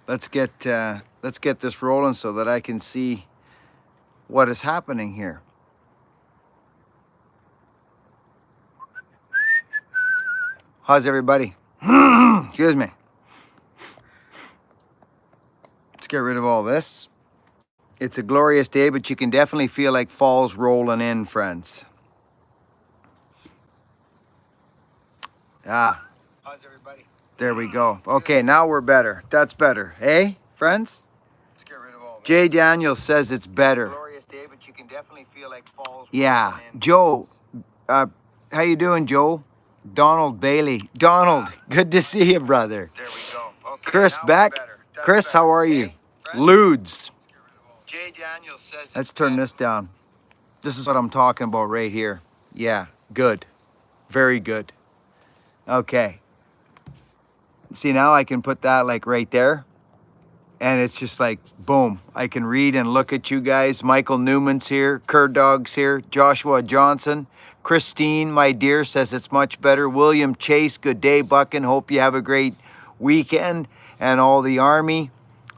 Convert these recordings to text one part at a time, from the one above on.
let's get this rolling so that I can see what is happening here. How's everybody? Excuse me. Let's get rid of all this. It's a glorious day, but you can definitely feel like fall's rolling in, friends. Ah. How's everybody? There we go. Okay, now we're better. That's better. Hey, friends? Let's get rid of all this. Jay Daniels says it's better. Glorious day, but you can definitely feel like fall's rolling in. Joe, how you doing, Joe? Donald Bailey. Donald, good to see you, brother. There we go. Okay, Chris Beck. Chris, how are you? Ludes. Jay Daniels says let's turn this down. This is what I'm talking about right here. Yeah, good. Very good. Okay. See, now I can put that like right there. And it's just like, boom. I can read and look at you guys. Michael Newman's here. Dog's here. Joshua Johnson. Christine, my dear, says it's much better. William Chase, good day, Buckin. Hope you have a great weekend. And all the army.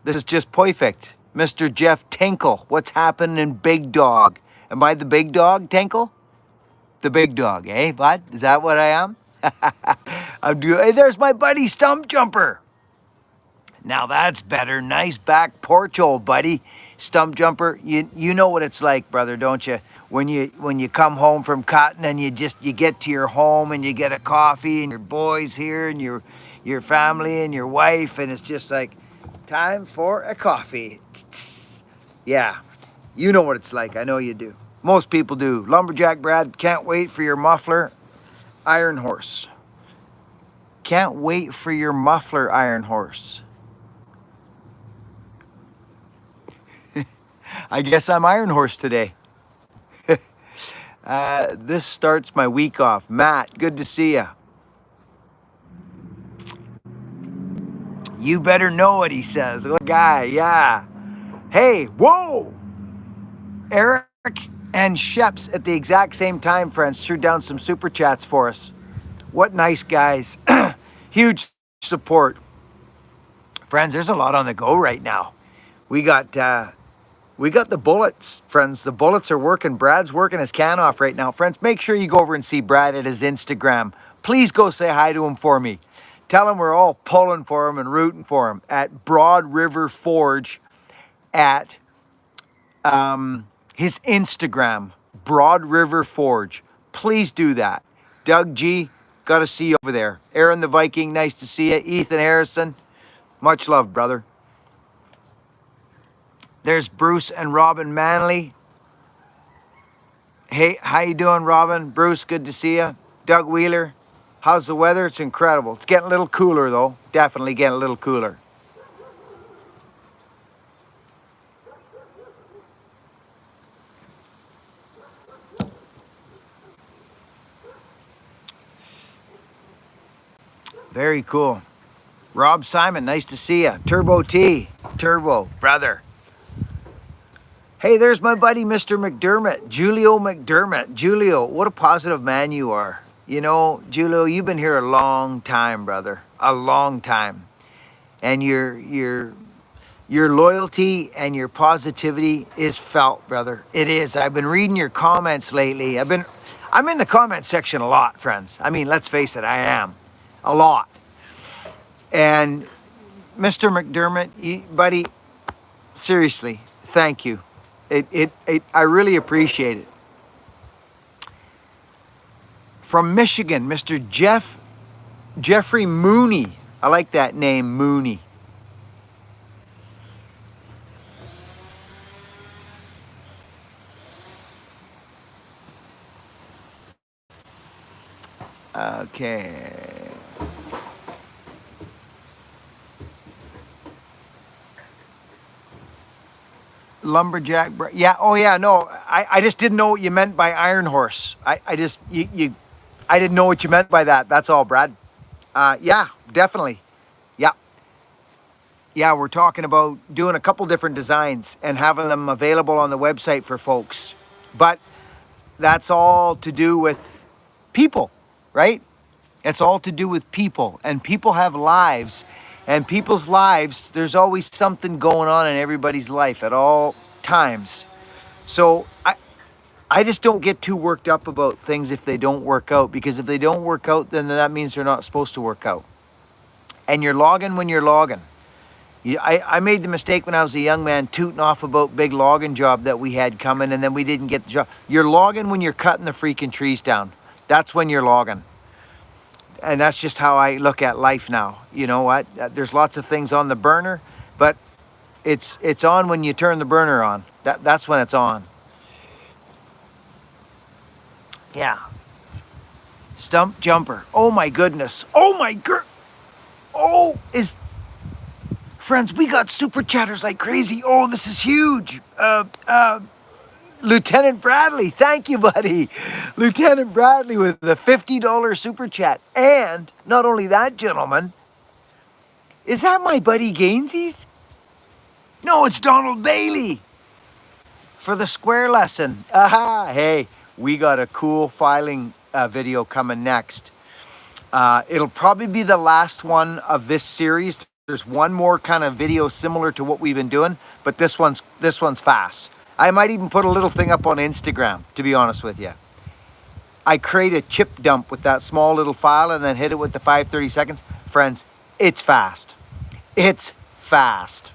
This is just perfect. Mr. Jeff Tinkle, what's happening in Big Dog? Am I the big dog, Tinkle? The big dog, eh, bud? Is that what I am? Hey, there's my buddy Stump Jumper. Now that's better. Nice back porch, old buddy. Stump Jumper, you know what it's like, brother, don't you? When you come home from cutting and you get to your home and you get a coffee and your boys here and your family and your wife, and it's just like, time for a coffee. Yeah, you know what it's like. I know you do. Most people do. Lumberjack Brad, can't wait for your muffler, Iron Horse. Can't wait for your muffler, Iron Horse. I guess I'm Iron Horse today. This starts my week off. Matt, good to see ya. You better know what he says. What guy, yeah. Hey, whoa! Eric and Sheps at the exact same time, friends, threw down some super chats for us. What nice guys. Huge support. Friends, there's a lot on the go right now. We got the bullets, friends. The bullets are working. Brad's working his can off right now. Friends, make sure you go over and see Brad at his Instagram. Please go say hi to him for me. Tell him we're all pulling for him and rooting for him at Broad River Forge at his Instagram, Broad River Forge. Please do that. Doug G, got to see you over there. Aaron the Viking, nice to see you. Ethan Harrison, much love, brother. There's Bruce and Robin Manley. Hey, how you doing, Robin? Bruce, good to see you. Doug Wheeler, how's the weather? It's incredible. It's getting a little cooler, though. Definitely getting a little cooler. Very cool. Rob Simon, nice to see you. Turbo T, Turbo, brother. Hey, there's my buddy, Mr. McDermott, Julio McDermott. Julio, what a positive man you are. You know, Julio, you've been here a long time, brother, a long time. And your loyalty and your positivity is felt, brother. It is. I've been reading your comments lately. I'm in the comment section a lot, friends. I mean, let's face it, I am. A lot. And Mr. McDermott, buddy, seriously, thank you. I really appreciate it. From Michigan, Mr. Jeffrey Mooney. I like that name, Mooney. Okay. Lumberjack, yeah, oh yeah, no, I just didn't know what you meant by Iron Horse. I didn't know what you meant by that. That's all, Brad. Yeah, definitely. Yeah. Yeah, we're talking about doing a couple different designs and having them available on the website for folks. But that's all to do with people, right? It's all to do with people, and people have lives. And people's lives, there's always something going on in everybody's life at all times. So I just don't get too worked up about things if they don't work out, because if they don't work out, then that means they're not supposed to work out. And you're logging when you're logging. I made the mistake when I was a young man tooting off about big logging job that we had coming, and then we didn't get the job. You're logging when you're cutting the freaking trees down. That's when you're logging. And that's just how I look at life now. You know what? There's lots of things on the burner, but it's on when you turn the burner on. That's when it's on. Yeah. Stump jumper. Oh my goodness. Oh my Oh, friends, we got super chatters like crazy. Oh, this is huge. Lieutenant Bradley, thank you, buddy. Lieutenant Bradley with the $50 super chat. And not only that, gentlemen, is that my buddy Gainsies? No, it's Donald Bailey for the square lesson. Aha, hey, we got a cool filing video coming next. It'll probably be the last one of this series. There's one more kind of video similar to what we've been doing, but this one's fast. I might even put a little thing up on Instagram, to be honest with you. I create a chip dump with that small little file and then hit it with the 530 seconds. Friends, it's fast. It's fast.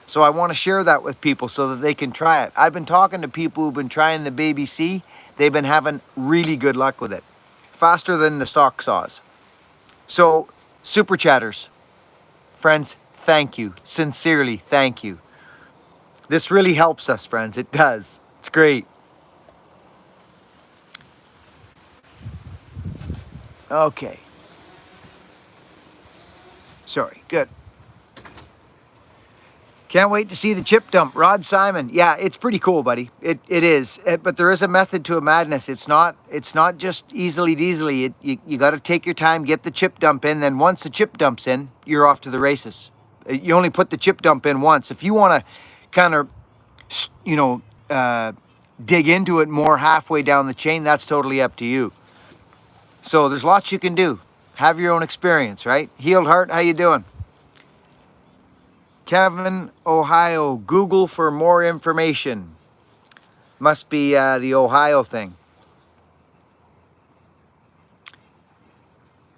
So I want to share that with people so that they can try it. I've been talking to people who've been trying the Baby C. They've been having really good luck with it. Faster than the stock saws. So, super chatters. Friends, thank you. Sincerely, thank you. This really helps us, friends. It does. It's great. Okay. Sorry. Good. Can't wait to see the chip dump. Rod Simon. Yeah, it's pretty cool, buddy. It is. But there is a method to a madness. It's not just easily deasily. You got to take your time, get the chip dump in. Then once the chip dump's in, you're off to the races. You only put the chip dump in once. If you want to kind of, dig into it more halfway down the chain, that's totally up to you. So there's lots you can do. Have your own experience, right? Healed Heart, how you doing? Kevin, Ohio, Google for more information. Must be the Ohio thing.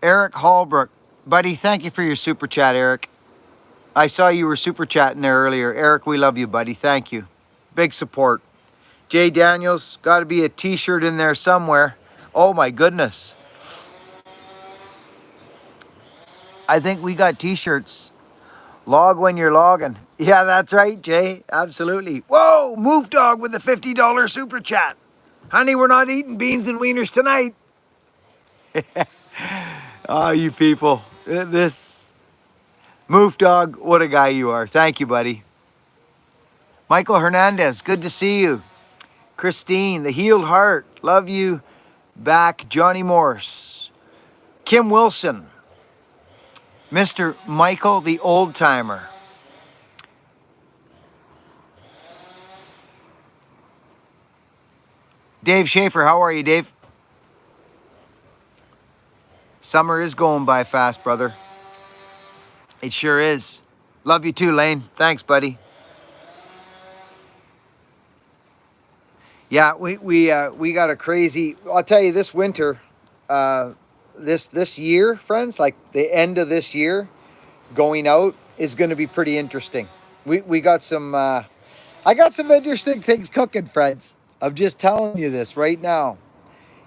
Eric Hallbrook. Buddy, thank you for your super chat, Eric. I saw you were super chatting there earlier. Eric, we love you, buddy. Thank you. Big support. Jay Daniels, got to be a t-shirt in there somewhere. Oh my goodness. I think we got t-shirts. Log when you're logging. Yeah, that's right, Jay. Absolutely. Whoa, Move Dog with a $50 super chat. Honey, we're not eating beans and wieners tonight. Oh, you people. This Move Dog, what a guy you are. Thank you, buddy. Michael Hernandez, good to see you. Christine, the Healed Heart, love you back. Johnny Morse. Kim Wilson. Mr. Michael, the old timer. Dave Schaefer, how are you, Dave? Summer is going by fast, brother. It sure is. Love you too, Lane. Thanks, buddy. Yeah, we got a crazy. I'll tell you, this winter, this year, friends, like the end of this year, going out is going to be pretty interesting. We got some. I got some interesting things cooking, friends. I'm just telling you this right now.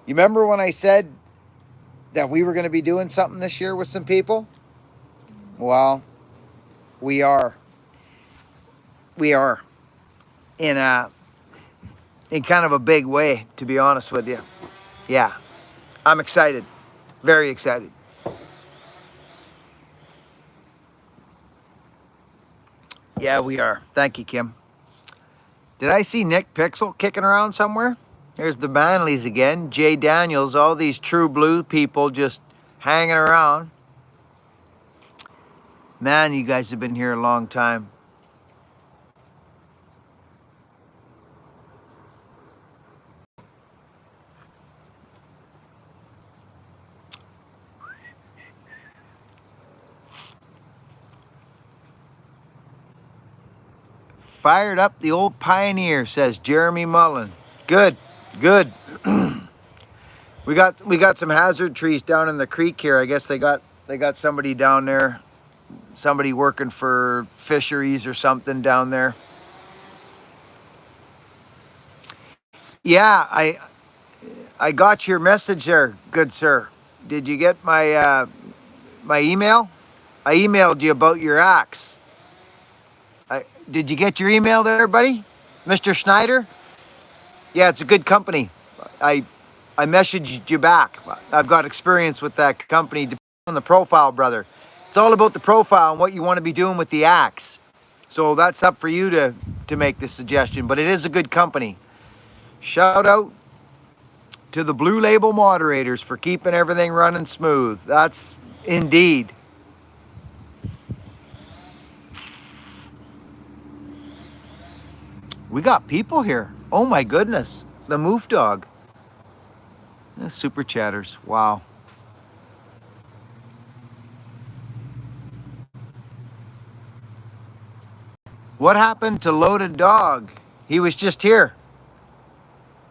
You remember when I said that we were going to be doing something this year with some people? Well, we are. We are in kind of a big way, to be honest with you. Yeah, I'm excited. Very excited. Yeah, we are. Thank you, Kim. Did I see Nick Pixel kicking around somewhere? There's the Manleys again. Jay Daniels, all these true blue people just hanging around. Man, you guys have been here a long time. fired up the old Pioneer, says Jeremy Mullen. Good, good. We got some hazard trees down in the creek here. I guess they got somebody down there, somebody working for fisheries or something down there. Yeah, I got your message there, good sir. Did you get my my email? I emailed you about your axe. Did you get your email there, buddy? Mr. Schneider? Yeah, it's a good company. I I messaged you back. I've got experience with that company. Depending on the profile, brother. It's all about the profile and what you want to be doing with the axe. So that's up for you to make this suggestion. But it is a good company. Shout out to the Blue Label moderators for keeping everything running smooth. That's indeed. We got people here. Oh my goodness. The Moof Dog. Super chatters. Wow. What happened to Loaded Dog? He was just here.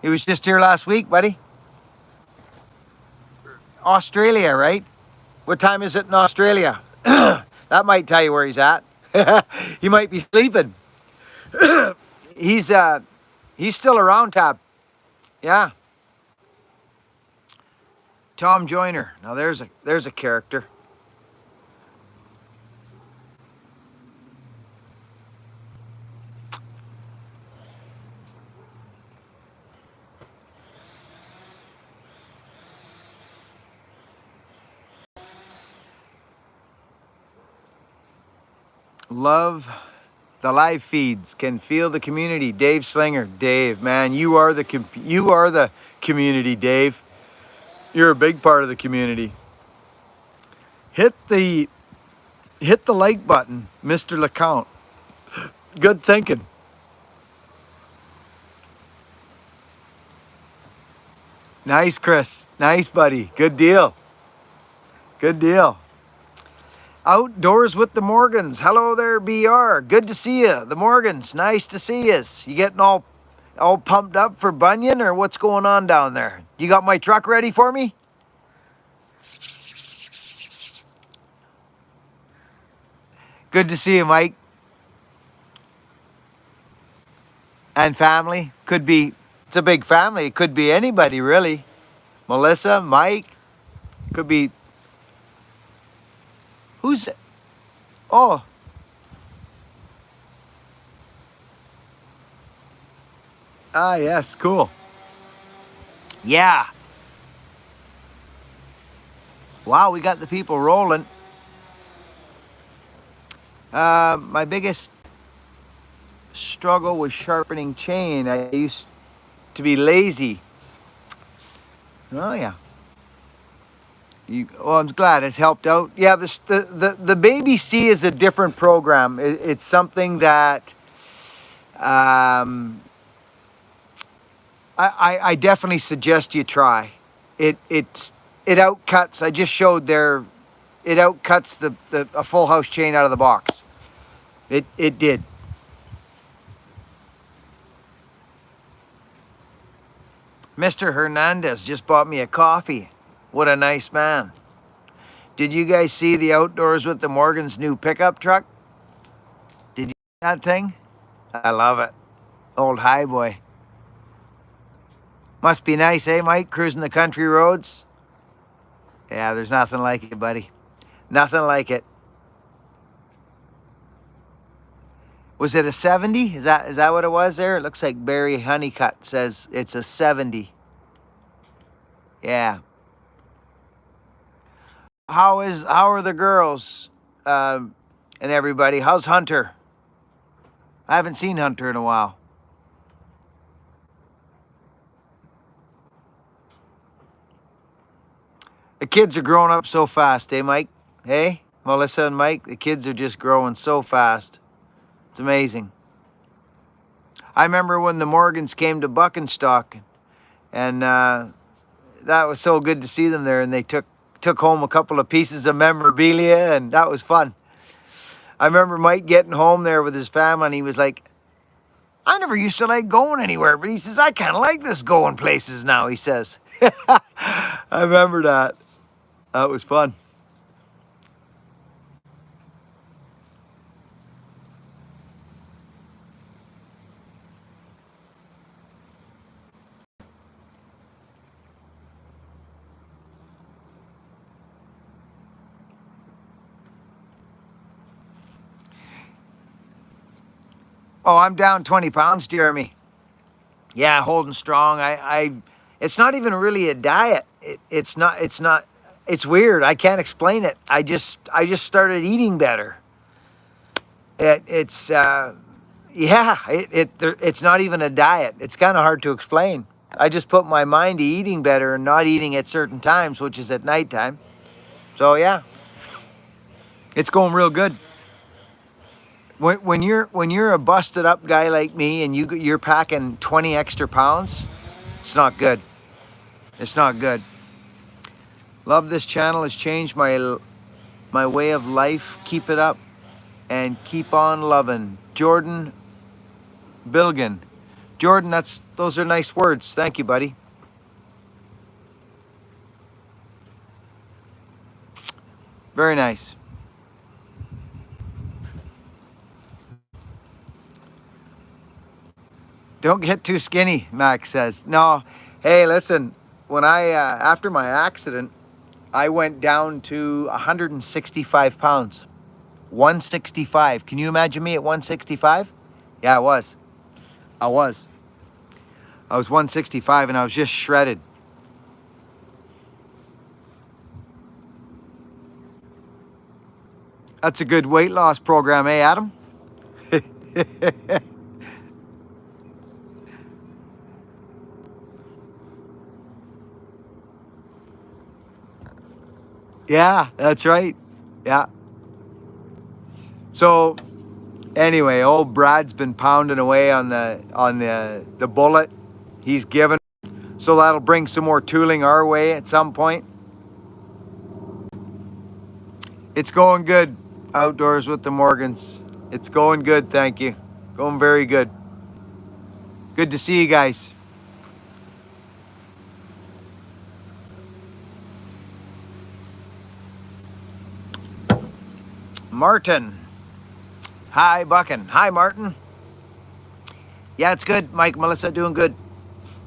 He was just here last week, buddy. Australia, right? What time is it in Australia? That might tell you where he's at. He might be sleeping. He's still around, Tab. Yeah. Tom Joyner. Now there's a character. Love the live feeds. Can feel the community. Dave Slinger. Dave, man, you are the community, Dave. You're a big part of the community. Hit the like button, Mr. LeCount. Good thinking. Nice, Chris. Nice, buddy. Good deal. Good deal. Outdoors with the Morgans. Hello there, BR. Good to see you. The Morgans. Nice to see us. You getting all pumped up for Bunyan, or what's going on down there? You got my truck ready for me? Good to see you, Mike. And family. It's a big family. It could be anybody, really. Melissa, Mike. Could be... Who's... Oh. Ah, yes, cool. Yeah. Wow, we got the people rolling. My biggest struggle was sharpening chain. I used to be lazy. Oh, yeah. I'm glad it's helped out. Yeah, the Baby C is a different program. It's something that I definitely suggest you try. It outcuts. I just showed there. It outcuts a full house chain out of the box. It did. Mr. Hernandez just bought me a coffee. What a nice man. Did you guys see the Outdoors with the Morgans new pickup truck? Did you see that thing? I love it. Old highboy. Must be nice, eh, Mike? Cruising the country roads? Yeah, there's nothing like it, buddy. Nothing like it. Was it a 70? Is that what it was there? It looks like Barry Honeycutt says it's a 70. Yeah. How are the girls and everybody? How's Hunter? I haven't seen Hunter in a while. The kids are growing up so fast, eh, Mike? Hey, Melissa and Mike, the kids are just growing so fast. It's amazing. I remember when the Morgans came to Buckenstock, and that was so good to see them there, and they took home a couple of pieces of memorabilia, and that was fun. I remember Mike getting home there with his family, and he was like, I never used to like going anywhere, but he says, I kind of like this going places now, he says. I remember that. That was fun. Oh, I'm down 20 pounds, Jeremy. Yeah, holding strong. It's not even really a diet. It's weird. I can't explain it. I just started eating better. It's not even a diet. It's kind of hard to explain. I just put my mind to eating better and not eating at certain times, which is at nighttime. So yeah, it's going real good. When you're a busted up guy like me and you're packing 20 extra pounds, it's not good. It's not good. Love this channel. Has changed my way of life. Keep it up and keep on loving. Jordan Bilgan. Jordan, those are nice words. Thank you, buddy. Very nice. Don't get too skinny, Max says. No, hey, listen, when after my accident, I went down to 165 pounds. 165. Can you imagine me at 165? Yeah, I was. I was. I was 165 and I was just shredded. That's a good weight loss program, eh, Adam? Yeah, that's right. Yeah. So anyway, old Brad's been pounding away on the bullet. He's given, so that'll bring some more tooling our way at some point. It's going good outdoors with the Morgans. It's going good, thank you. Going very good. Good to see you guys. Martin. Hi, Buckin. Hi, Martin. Yeah, it's good. Mike, Melissa, doing good.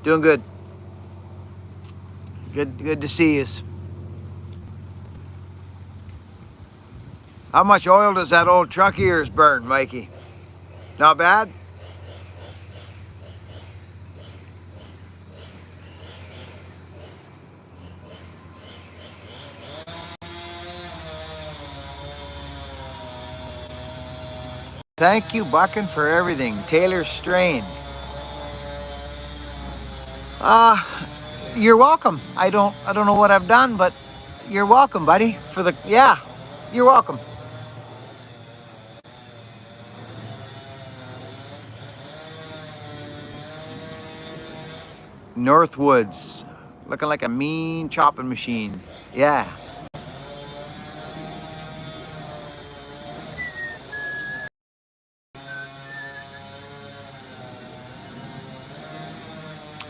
Doing good. Good to see you. How much oil does that old truck of yours burn, Mikey? Not bad? Thank you, Buckin, for everything. Taylor Strain. Uh, you're welcome. I don't know what I've done, but you're welcome, buddy. Yeah, you're welcome. Northwoods, looking like a mean chopping machine. Yeah.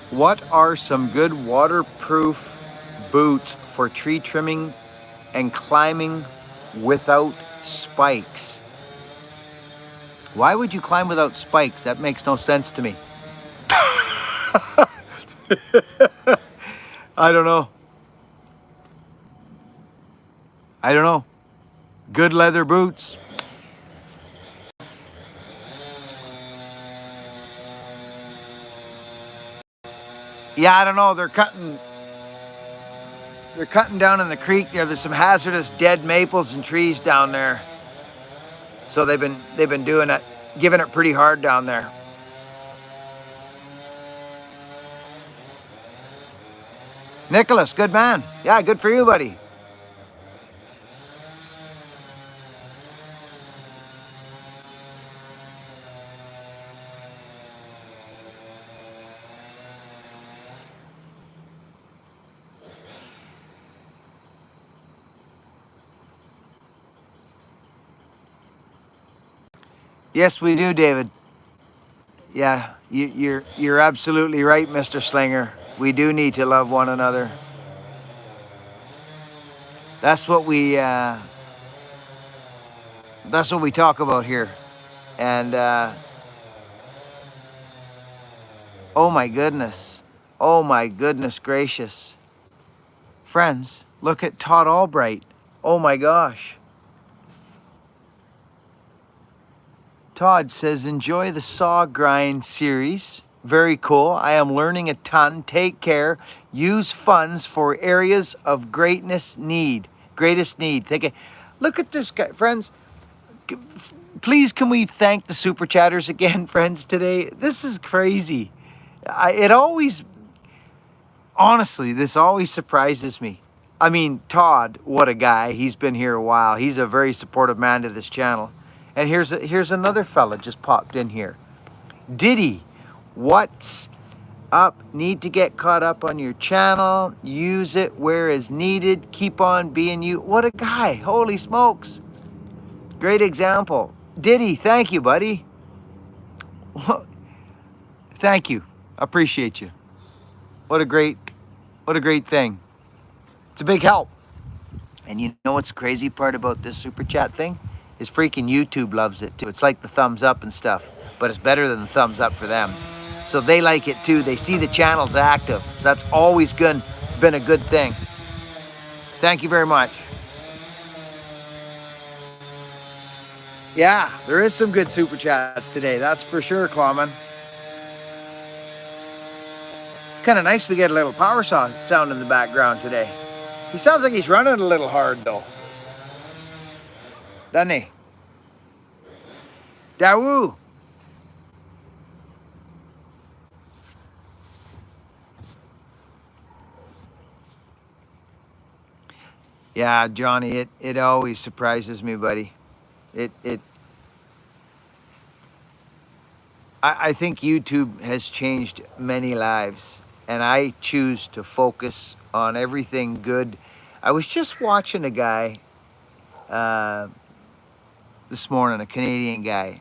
What are some good waterproof boots for tree trimming and climbing without spikes? Why would you climb without spikes? That makes no sense to me. I don't know. I don't know. Good leather boots. Yeah, I don't know. They're cutting down in the creek there. There's some hazardous dead maples and trees down there. So they've been doing it, giving it pretty hard down there. Nicholas, good man. Yeah, good for you, buddy. Yes, we do, David. Yeah, you're absolutely right, Mr. Slinger. We do need to love one another. That's what we talk about here. And oh my goodness. Oh my goodness gracious. Friends, look at Todd Albright. Oh my gosh. Todd says, enjoy the saw grind series. Very cool. I am learning a ton. Take care. Use funds for areas of greatest need. Thank you. Look at this guy, friends. Please, can we thank the super chatters again, friends, today? This is crazy. Honestly, this always surprises me. I mean, Todd, what a guy. He's been here a while. He's a very supportive man to this channel. And here's another fella just popped in here. Diddy, what's up? Need to get caught up on your channel. Use it where is needed. Keep on being you. What a guy. Holy smokes. Great example. Diddy, thank you, buddy. Thank you. Appreciate you. What a great thing. It's a big help. And you know what's the crazy part about this super chat thing? Is freaking YouTube loves it too. It's like the thumbs up and stuff, but it's better than the thumbs up for them. So they like it too. They see the channel's active. So that's always been a good thing. Thank you very much. Yeah, there is some good super chats today. That's for sure, Clawman. It's kind of nice we get a little power sound in the background today. He sounds like he's running a little hard though. Doesn't he? Daewoo. Yeah, Johnny, it always surprises me, buddy. I think YouTube has changed many lives, and I choose to focus on everything good. I was just watching a guy this morning, a Canadian guy,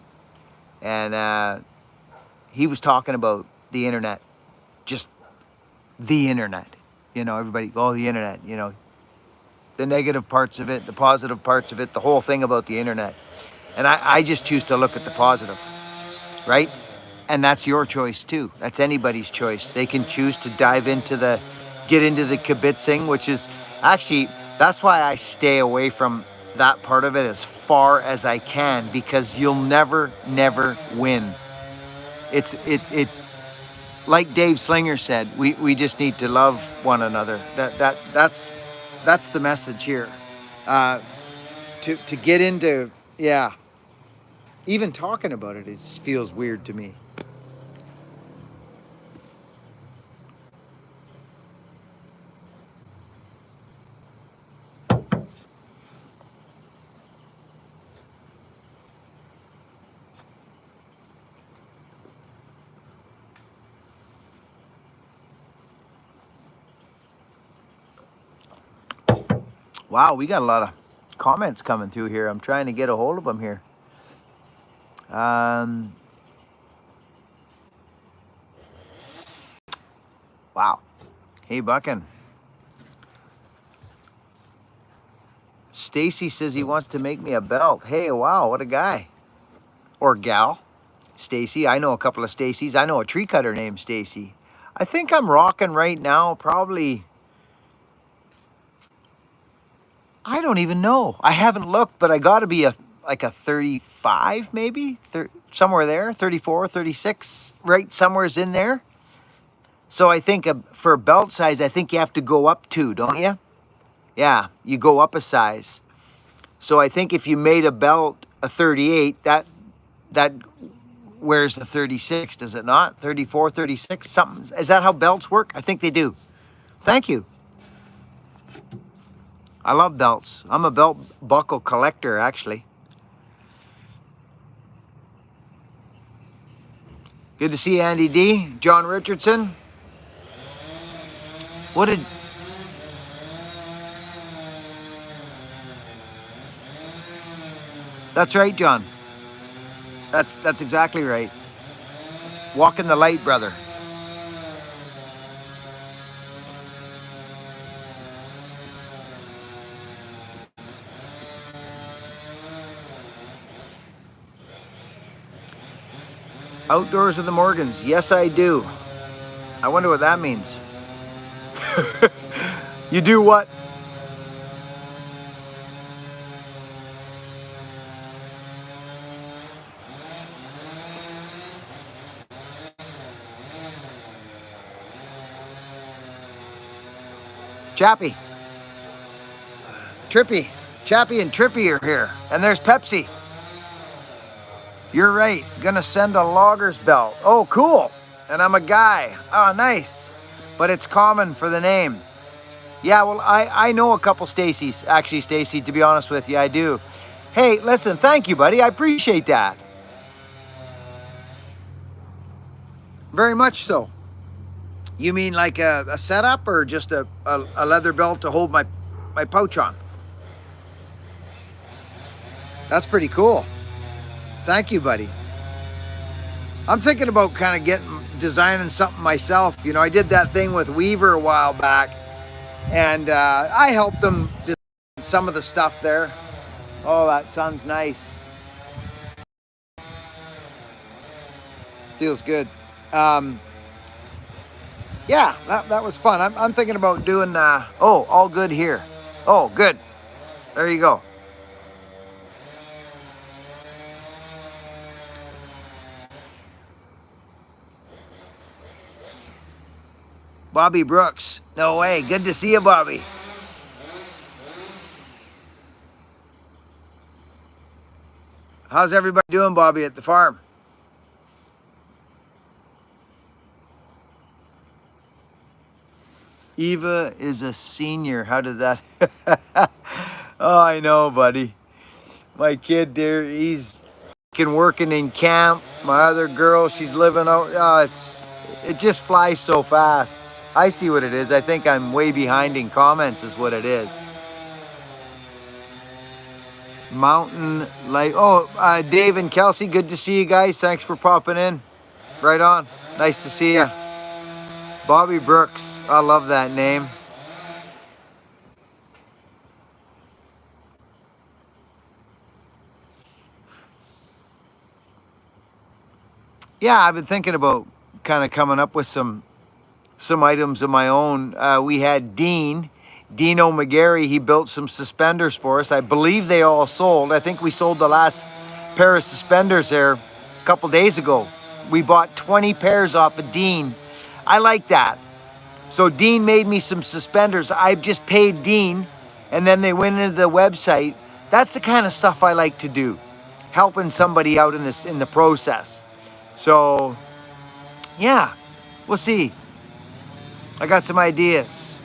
and he was talking about the internet, just the internet. You know, everybody, oh, the internet, you know, the negative parts of it, the positive parts of it, the whole thing about the internet. And I just choose to look at the positive, right? And that's your choice too. That's anybody's choice. They can choose to get into the kibitzing, which is actually, that's why I stay away from that part of it as far as I can, because you'll never win. It like Dave Slinger said, we just need to love one another. That's the message here. To get into, yeah, even talking about it feels weird to me. Wow, we got a lot of comments coming through here. I'm trying to get a hold of them here. Wow. Hey, Buckin. Stacy says he wants to make me a belt. Hey, wow, what a guy. Or gal. Stacy. I know a couple of Stacys. I know a tree cutter named Stacy. I think I'm rocking right now probably, I don't even know. I haven't looked, but I got to be like a 35 maybe, somewhere there, 34, 36, right somewhere's in there. So I think for belt size, I think you have to go up 2, don't you? Yeah, you go up a size. So I think if you made a belt a 38, that wears the 36, does it not? 34, 36, something. Is that how belts work? I think they do. Thank you. I love belts. I'm a belt buckle collector, actually. Good to see Andy D. John Richardson. What did... That's right, John. That's exactly right. Walk in the light, brother. Outdoors with the Morgans. Yes, I do. I wonder what that means. You do what? Chappie. Trippy. Chappie and Trippy are here. And there's Pepsi. You're right. Gonna send a logger's belt. Oh, cool. And I'm a guy. Oh, nice. But it's common for the name. Yeah, well, I know a couple Stacys. Actually, Stacy, to be honest with you, I do. Hey, listen, thank you, buddy. I appreciate that. Very much so. You mean like a setup or just a leather belt to hold my pouch on? That's pretty cool. Thank you, buddy. I'm thinking about kind of designing something myself. You know, I did that thing with Weaver a while back, and I helped them design some of the stuff there. Oh, that sun's nice. Feels good. Yeah, that was fun. I'm thinking about doing, oh, all good here. Oh, good. There you go. Bobby Brooks. No way. Good to see you, Bobby. How's everybody doing, Bobby, at the farm? Eva is a senior. How does that? Oh, I know, buddy. My kid there, he's working in camp. My other girl, she's living out. Oh, it just flies so fast. I see what it is. I think I'm way behind in comments is what it is. Mountain Light. Oh, Dave and Kelsey, good to see you guys. Thanks for popping in. Right on. Nice to see you. Bobby Brooks. I love that name. Yeah, I've been thinking about kind of coming up with some items of my own. We had Dino McGarry. He built some suspenders for us. I believe they all sold. I think we sold the last pair of suspenders there a couple days ago. We bought 20 pairs off of Dean. I like that. So Dean made me some suspenders. I just paid Dean, and then they went into the website. That's the kind of stuff I like to do, helping somebody out in the process. So, yeah, we'll see. I got some ideas.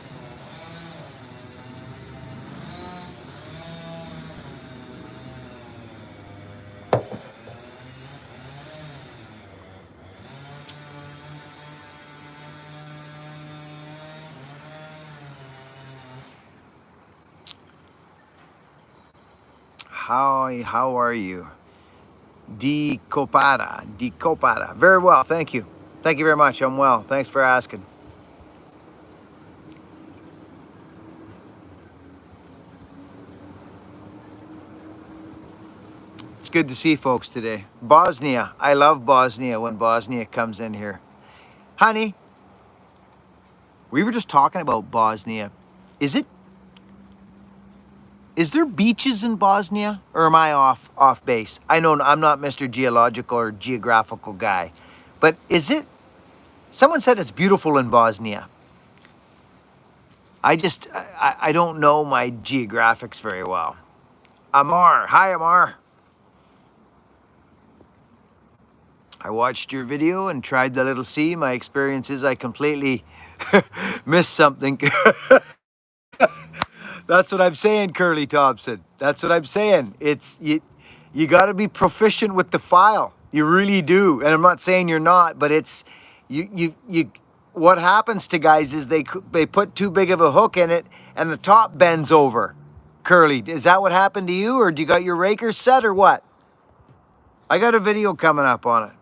How are you? Di Copada. Very well, thank you. Thank you very much. I'm well. Thanks for asking. It's good to see folks today. Bosnia. I love Bosnia when Bosnia comes in here. Honey, we were just talking about Bosnia. Is there beaches in Bosnia, or am I off base? I know I'm not Mr. Geological or geographical guy, but is it? Someone said it's beautiful in Bosnia. I don't know my geographics very well. Amar, hi Amar. I watched your video and tried the little C. My experience is I completely missed something. That's what I'm saying, Curly Thompson. That's what I'm saying. It's you got to be proficient with the file. You really do. And I'm not saying you're not, but it's you. What happens to guys is they put too big of a hook in it, and the top bends over. Curly, is that what happened to you, or do you got your raker set, or what? I got a video coming up on it.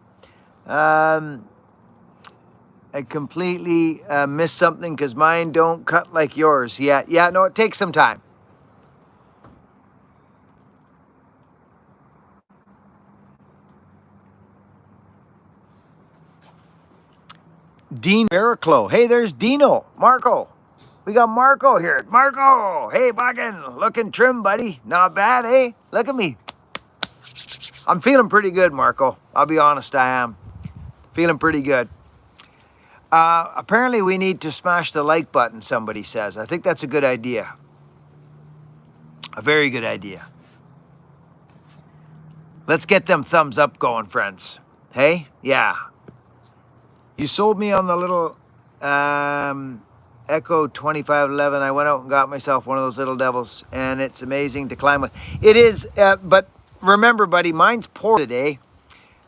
I completely missed something because mine don't cut like yours. Yeah, no, it takes some time. Dean Miraclo. Hey, there's Dino. Marco. We got Marco here. Marco. Hey, Buggin. Looking trim, buddy. Not bad, eh? Look at me. I'm feeling pretty good, Marco. I'll be honest, I am. Feeling pretty good. Apparently, we need to smash the like button, somebody says. I think that's a good idea. A very good idea. Let's get them thumbs up going, friends. Hey? Yeah. You sold me on the little Echo 2511. I went out and got myself one of those little devils, and it's amazing to climb with. It is, but remember, buddy, mine's ported, eh?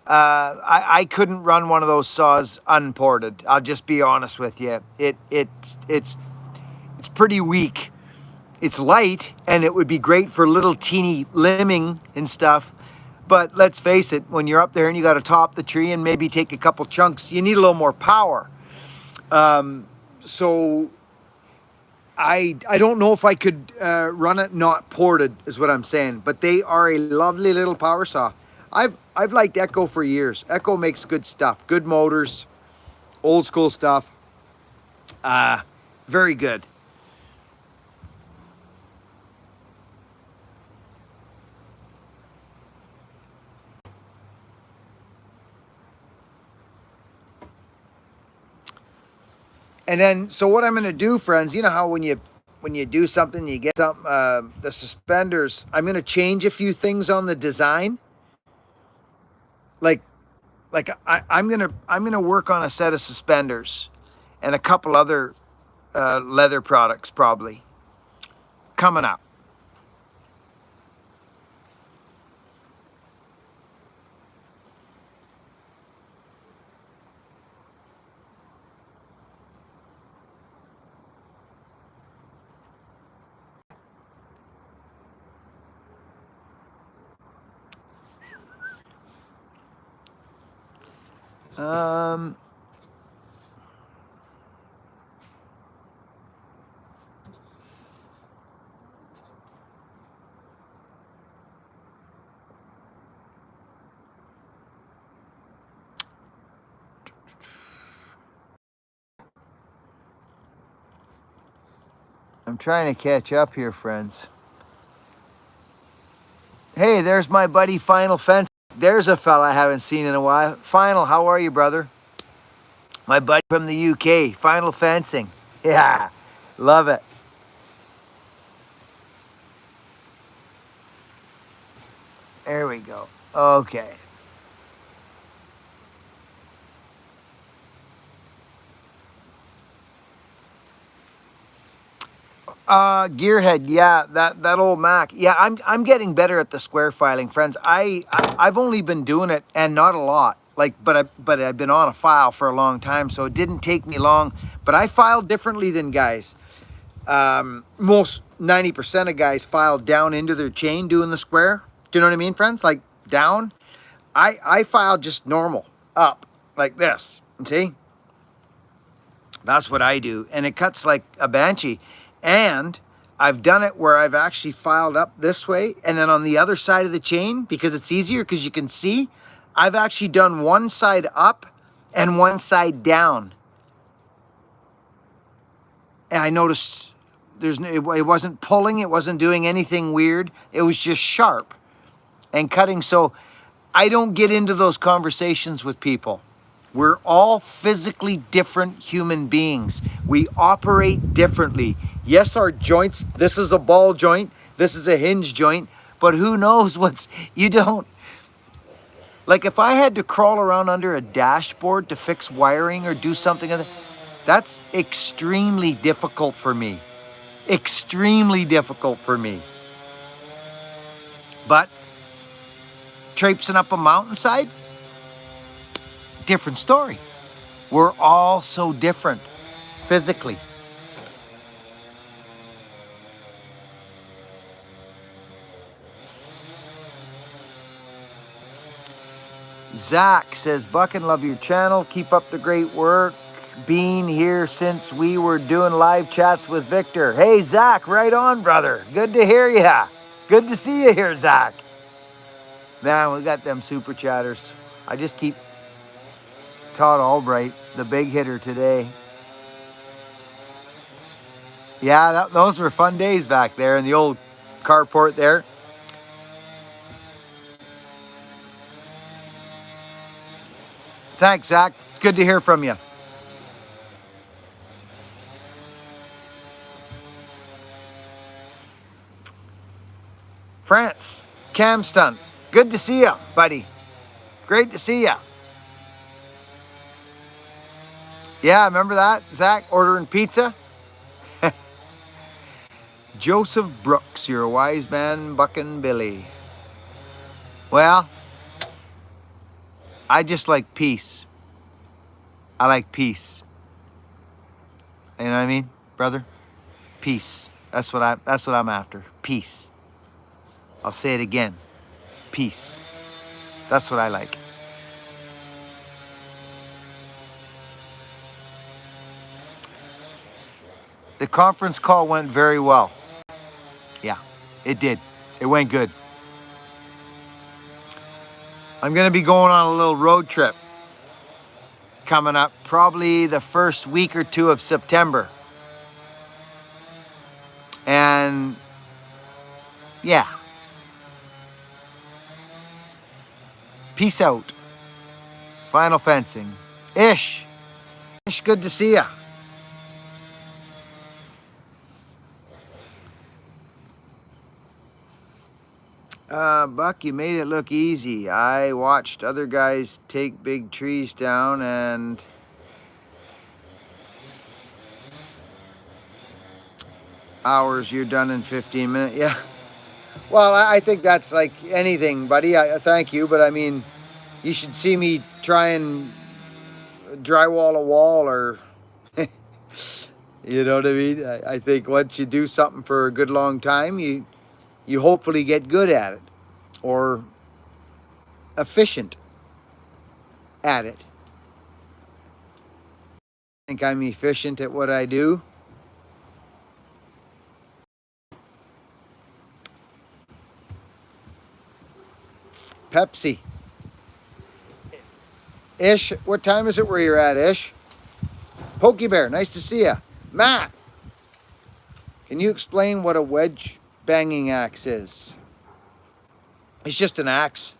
I couldn't run one of those saws unported. I'll just be honest with you. It's pretty weak. It's light, and it would be great for little teeny limbing and stuff. But let's face it, when you're up there and you got to top the tree and maybe take a couple chunks, you need a little more power. So I don't know if I could run it not ported, is what I'm saying. But they are a lovely little power saw. I've liked Echo for years. Echo makes good stuff, good motors, old school stuff. Very good. And then, so what I'm going to do, friends, you know how when you do something, you get some, the suspenders, I'm going to change a few things on the design. Like I'm going to work on a set of suspenders and a couple other leather products probably coming up. Um, I'm trying to catch up here, friends. Hey, there's my buddy Final Fence. There's a fella I haven't seen in a while. Final, how are you, brother? My buddy from the UK, Final Fencing. Yeah, love it. There we go. Okay. Gearhead, yeah, that old Mac. Yeah, I'm getting better at the square filing, friends. I've only been doing it, and not a lot. Like, but I've been on a file for a long time, so it didn't take me long. But I file differently than guys. Most 90% of guys file down into their chain doing the square. Do you know what I mean, friends? Like down. I file just normal up like this. See? That's what I do. And it cuts like a banshee. And I've done it where I've actually filed up this way and then on the other side of the chain, because it's easier because you can see, I've actually done one side up and one side down. And I noticed it wasn't pulling, it wasn't doing anything weird. It was just sharp and cutting. So I don't get into those conversations with people. We're all physically different human beings. We operate differently. Yes, our joints, this is a ball joint, this is a hinge joint, but who knows you don't. Like if I had to crawl around under a dashboard to fix wiring or do something, that's extremely difficult for me. Extremely difficult for me. But traipsing up a mountainside, different story. We're all so different physically. Zach says, Buck and love your channel. Keep up the great work. been here since we were doing live chats with Victor. Hey, Zach, right on, brother. Good to hear ya. Good to see you here, Zach. Man, we got them super chatters. I just keep Todd Albright, the big hitter today. Yeah, those were fun days back there in the old carport there. Thanks, Zach. Good to hear from you. France, Camston. Good to see you, buddy. Great to see you. Yeah, remember that, Zach? Ordering pizza? Joseph Brooks, you're a wise man, bucking Billy. Well, I just like peace. I like peace. You know what I mean, brother? Peace. That's what I'm after. Peace. I'll say it again. Peace. That's what I like. The conference call went very well. Yeah, it did. It went good. I'm going to be going on a little road trip coming up, probably the first week or two of September. And yeah. Peace out. Final fencing. Ish, good to see ya. Buck, you made it look easy. I watched other guys take big trees down and hours, you're done in 15 minutes. Yeah. Well, I think that's like anything, buddy. I thank you, but I mean, you should see me try and drywall a wall or, you know what I mean? I think once you do something for a good long time, you hopefully get good at it or efficient at it. I think I'm efficient at what I do. Pepsi. Ish, what time is it where you're at, Ish? Pokey Bear, nice to see you. Matt, can you explain what a wedge banging axe is? It's just an axe.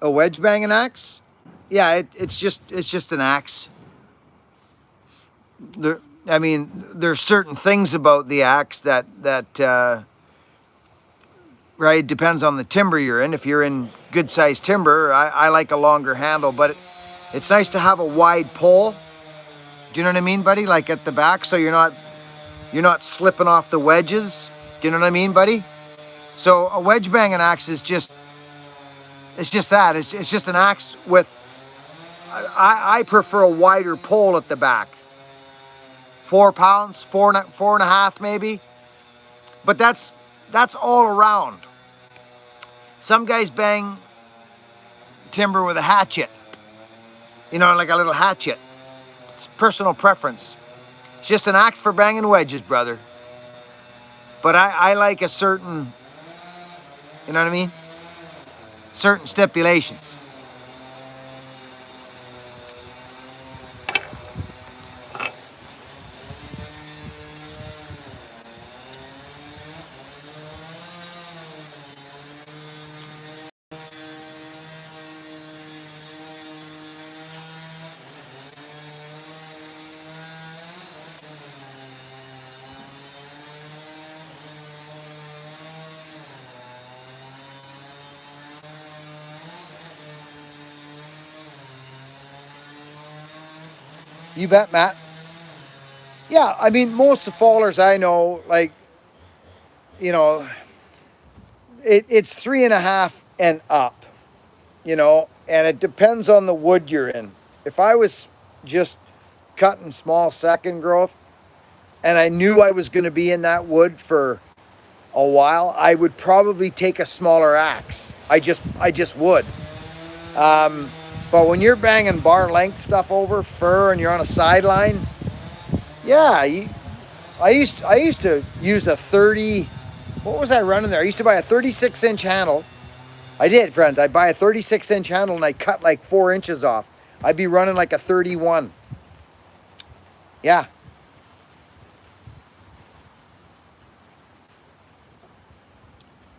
A wedge banging axe? Yeah, it's just an axe. There's certain things about the axe that right, depends on the timber you're in. If you're in good sized timber, I like a longer handle, but it's nice to have a wide pole. Do you know what I mean, buddy? Like at the back, so you're not slipping off the wedges. Do you know what I mean, buddy? So a wedge banging axe is just, it's just that. It's just an axe with, I prefer a wider pole at the back. 4 pounds, four and a half maybe. But that's all around. Some guys bang timber with a hatchet. You know, like a little hatchet. It's personal preference. It's just an axe for banging wedges, brother. But I like a certain, you know what I mean? Certain stipulations. You bet, Matt. Yeah, I mean, most of the fallers I know, like, you know, it's 3.5 and up, you know, and it depends on the wood you're in. If I was just cutting small second growth and I knew I was going to be in that wood for a while, I would probably take a smaller axe. I just would. But when you're banging bar length stuff over fur and you're on a sideline, yeah, I used to use a 30. What was I running there? I used to buy a 36-inch handle. I did, friends. I'd buy a 36-inch handle and I cut like 4 inches off. I'd be running like a 31. Yeah.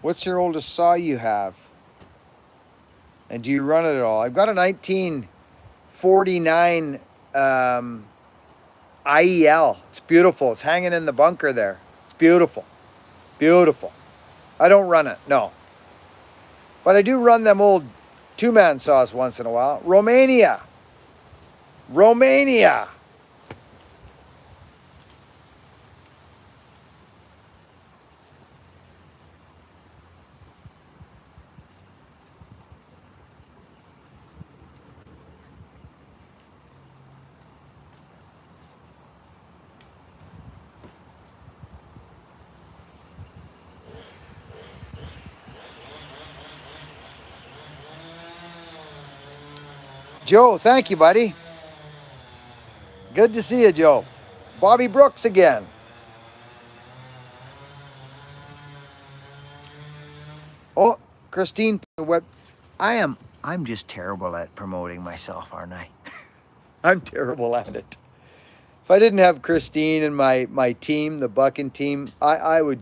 What's your oldest saw you have? And do you run it at all? I've got a 1949 IEL. It's beautiful. It's hanging in the bunker there. It's beautiful. Beautiful. I don't run it, no. But I do run them old two-man saws once in a while. Romania. Romania. Joe, thank you, buddy. Good to see you, Joe. Bobby Brooks again. Oh, Christine, I'm just terrible at promoting myself, aren't I? I'm terrible at it. If I didn't have Christine and my team, the Bucking team, I'm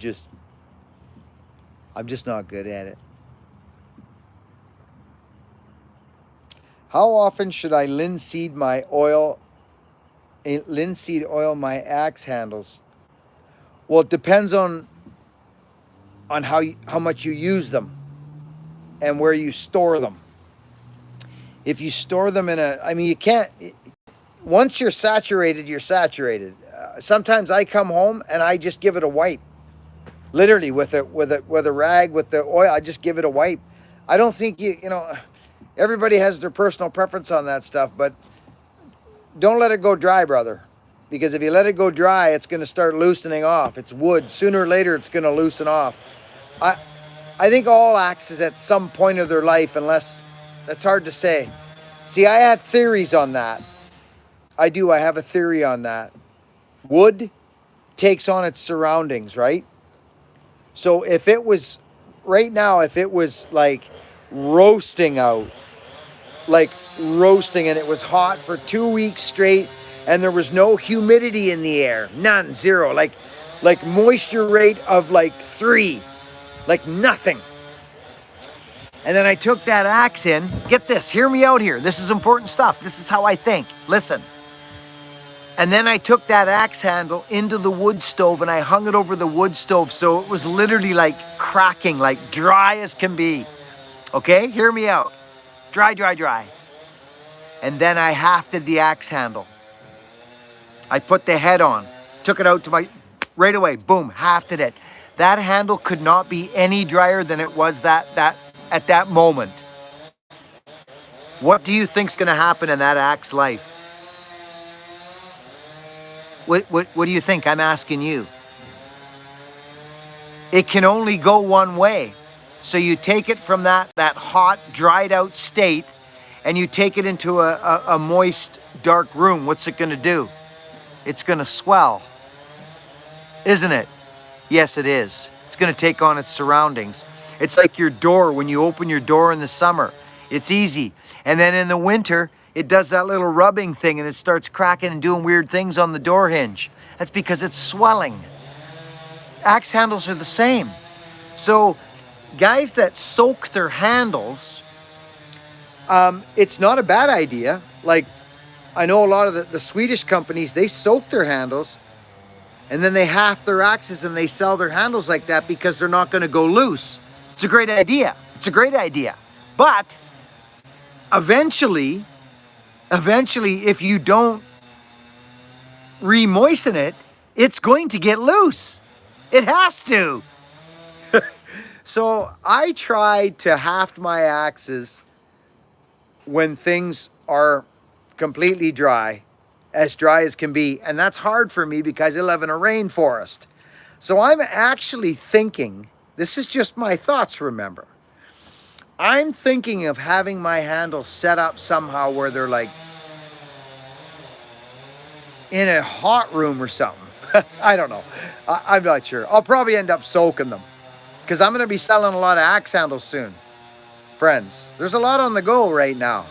just not good at it. How often should I linseed oil my axe handles? Well, it depends on how much you use them and where you store them. If you store them you can't. Once you're saturated, you're saturated. Sometimes I come home and I just give it a wipe, literally with a rag with the oil. I just give it a wipe. I don't think everybody has their personal preference on that stuff, but don't let it go dry, brother. Because if you let it go dry, it's going to start loosening off. It's wood. Sooner or later, it's going to loosen off. I think all axes at some point of their life, unless, that's hard to say. See, I have theories on that. I do. I have a theory on that. Wood takes on its surroundings, right? So if it was, right now, if it was like roasting out, and it was hot for 2 weeks straight and there was no humidity in the air, none, zero, like moisture rate of like 3, like nothing. And then I took that axe in, get this, hear me out here. This is important stuff. This is how I think. Listen. And then I took that axe handle into the wood stove and I hung it over the wood stove so it was literally like cracking, like dry as can be. Okay, hear me out. Dry, dry, dry. And then I hafted the axe handle. I put the head on, took it out to right away, boom, hafted it. That handle could not be any drier than it was at that moment. What do you think's gonna happen in that axe life? What do you think? I'm asking you. It can only go one way. So you take it from that hot, dried out state and you take it into a moist, dark room. What's it going to do? It's going to swell. Isn't it? Yes, it is. It's going to take on its surroundings. It's like your door when you open your door in the summer. It's easy. And then in the winter, it does that little rubbing thing and it starts cracking and doing weird things on the door hinge. That's because it's swelling. Axe handles are the same. So guys that soak their handles, it's not a bad idea. Like, I know a lot of the Swedish companies, they soak their handles and then they half their axes and they sell their handles like that because they're not going to go loose. It's a great idea. It's a great idea. But eventually, if you don't re-moisten it, it's going to get loose. It has to. So I try to haft my axes when things are completely dry as can be. And that's hard for me because I live in a rainforest. So I'm actually thinking, this is just my thoughts, remember. I'm thinking of having my handles set up somehow where they're like in a hot room or something. I don't know. I'm not sure. I'll probably end up soaking them because I'm going to be selling a lot of axe handles soon. Friends, there's a lot on the go right now.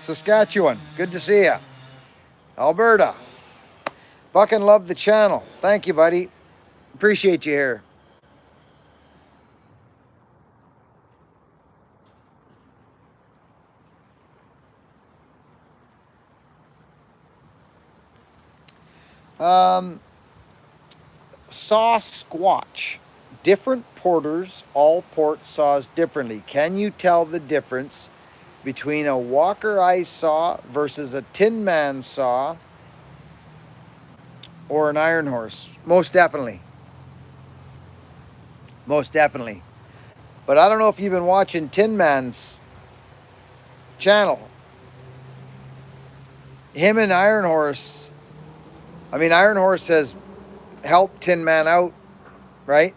Saskatchewan, good to see you. Alberta, fucking love the channel. Thank you, buddy. Appreciate you here. Saw squatch. Different porters all port saws differently. Can you tell the difference between a Walker Eye saw versus a Tin Man saw or an Iron Horse? Most definitely. Most definitely. But I don't know if you've been watching Tin Man's channel. Him and Iron Horse, I mean, Iron Horse has helped Tin Man out, right?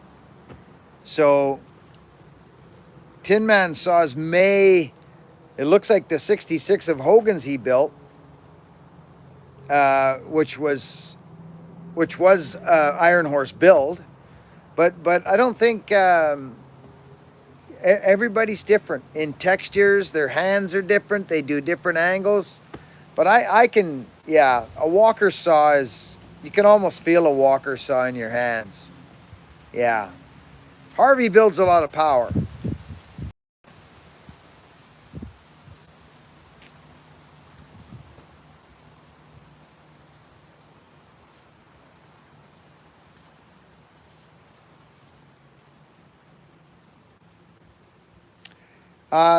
So Tin Man saws it looks like the 66 of Hogan's he built, which was Iron Horse build, but I don't think everybody's different in textures. Their hands are different. They do different angles. But I can, yeah, a Walker saw is, you can almost feel a Walker saw in your hands. Yeah. Harvey builds a lot of power.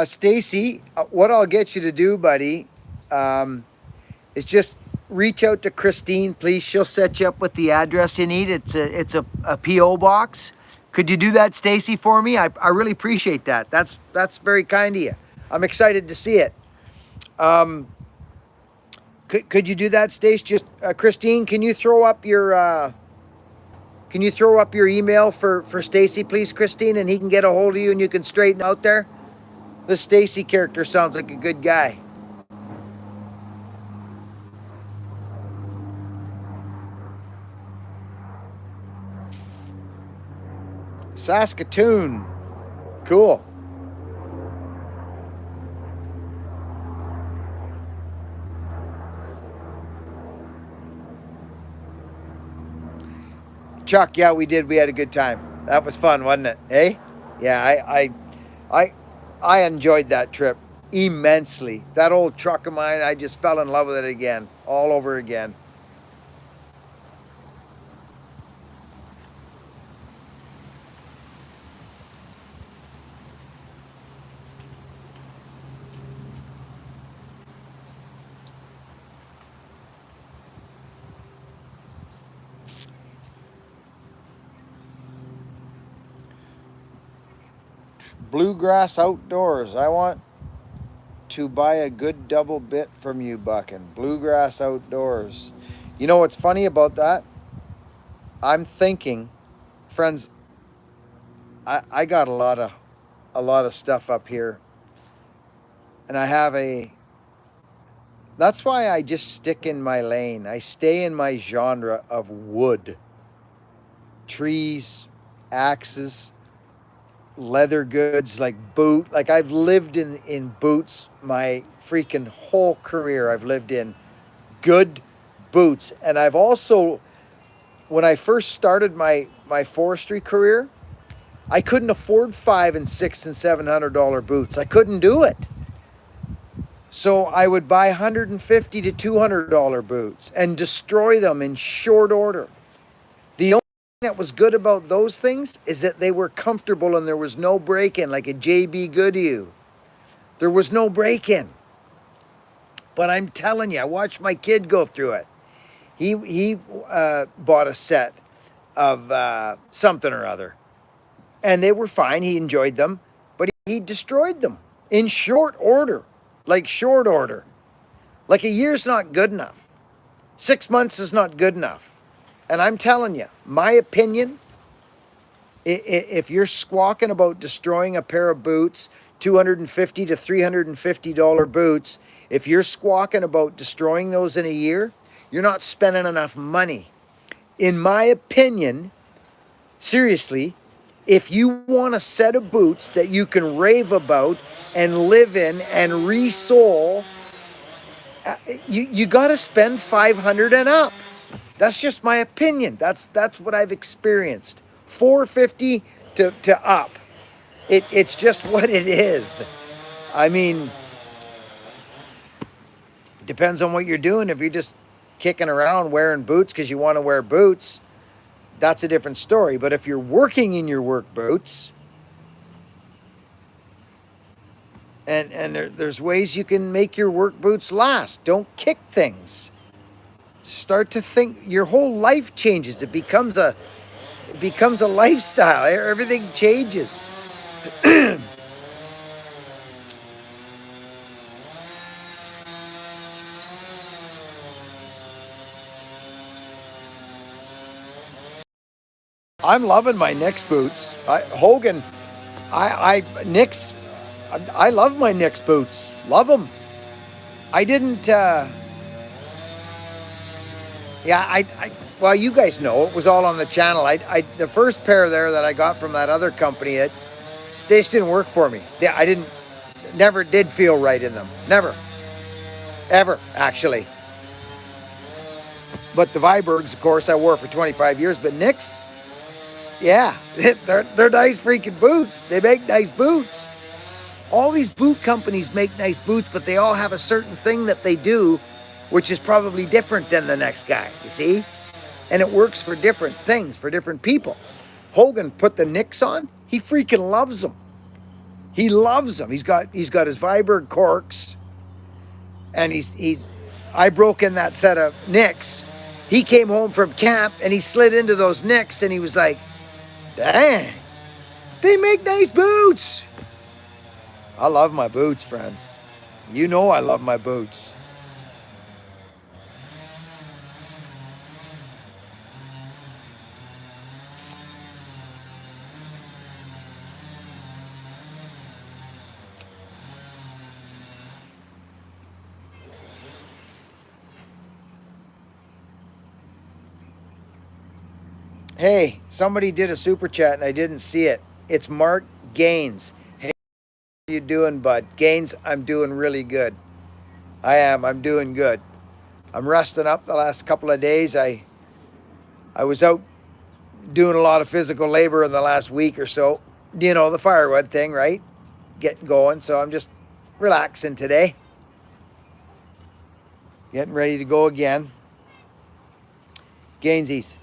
Stacy, what I'll get you to do, buddy, is just reach out to Christine, please. She'll set you up with the address you need. It's a PO box. Could you do that, Stacy, for me? I really appreciate that. That's very kind of you. I'm excited to see it. Could you do that, Stace? Just Christine, can you throw up your email for Stacy, please, Christine, and he can get a hold of you and you can straighten out there. This Stacy character sounds like a good guy. Saskatoon. Cool. Chuck, yeah, we did. We had a good time. That was fun, wasn't it? Hey? Yeah, I enjoyed that trip immensely. That old truck of mine, I just fell in love with it again, all over again. Bluegrass Outdoors. I want to buy a good double bit from you, Buckin. Bluegrass Outdoors. You know what's funny about that? I'm thinking, friends, I got a lot of stuff up here. And I have that's why I just stick in my lane. I stay in my genre of wood. Trees, axes, leather goods, like I've lived in boots my freaking whole career. I've lived in good boots. And I've also, when I first started my forestry career, I couldn't afford $500 and $600 and $700 boots. I couldn't do it. So I would buy $150 to $200 boots and destroy them in short order. The only thing that was good about those things is that they were comfortable and there was no break-in, like a JB Goodyear. There was no break-in. But I'm telling you, I watched my kid go through it. He bought a set of something or other. And they were fine. He enjoyed them. But he destroyed them in short order, like short order. Like a year's not good enough. 6 months is not good enough. And I'm telling you, my opinion, if you're squawking about destroying a pair of boots, $250 to $350 boots, if you're squawking about destroying those in a year, you're not spending enough money. In my opinion, seriously, if you want a set of boots that you can rave about and live in and resole, you got to spend $500 and up. That's just my opinion. That's what I've experienced. $450 to up. It's just what it is. I mean, depends on what you're doing. If you're just kicking around wearing boots because you want to wear boots, that's a different story. But if you're working in your work boots, and there's ways you can make your work boots last. Don't kick things. Start to think. Your whole life changes. It becomes a lifestyle. Everything changes. I'm loving my Knicks boots. Hogan, Knicks. I love my Knicks boots. Love them. I didn't. Well, you guys know it was all on the channel. The first pair there that I got from that other company, they just didn't work for me. Never did feel right in them. Never, ever, actually. But the Vibergs, of course, I wore for 25 years. But Knicks, yeah, they're nice freaking boots. They make nice boots. All these boot companies make nice boots, but they all have a certain thing that they do, which is probably different than the next guy, you see? And it works for different things, for different people. Hogan put the Knicks on. He freaking loves them. He loves them. He's got his Viberg corks, and I broke in that set of Knicks. He came home from camp, and he slid into those Knicks, and he was like, dang, they make nice boots. I love my boots, friends. You know I love my boots. Hey, somebody did a super chat and I didn't see it. It's Mark Gaines. Hey, how you doing, bud? Gaines, I'm doing really good. I am. I'm doing good. I'm resting up the last couple of days. I was out doing a lot of physical labor in the last week or so. You know, the firewood thing, right? Getting going. So I'm just relaxing today. Getting ready to go again. Gainsies.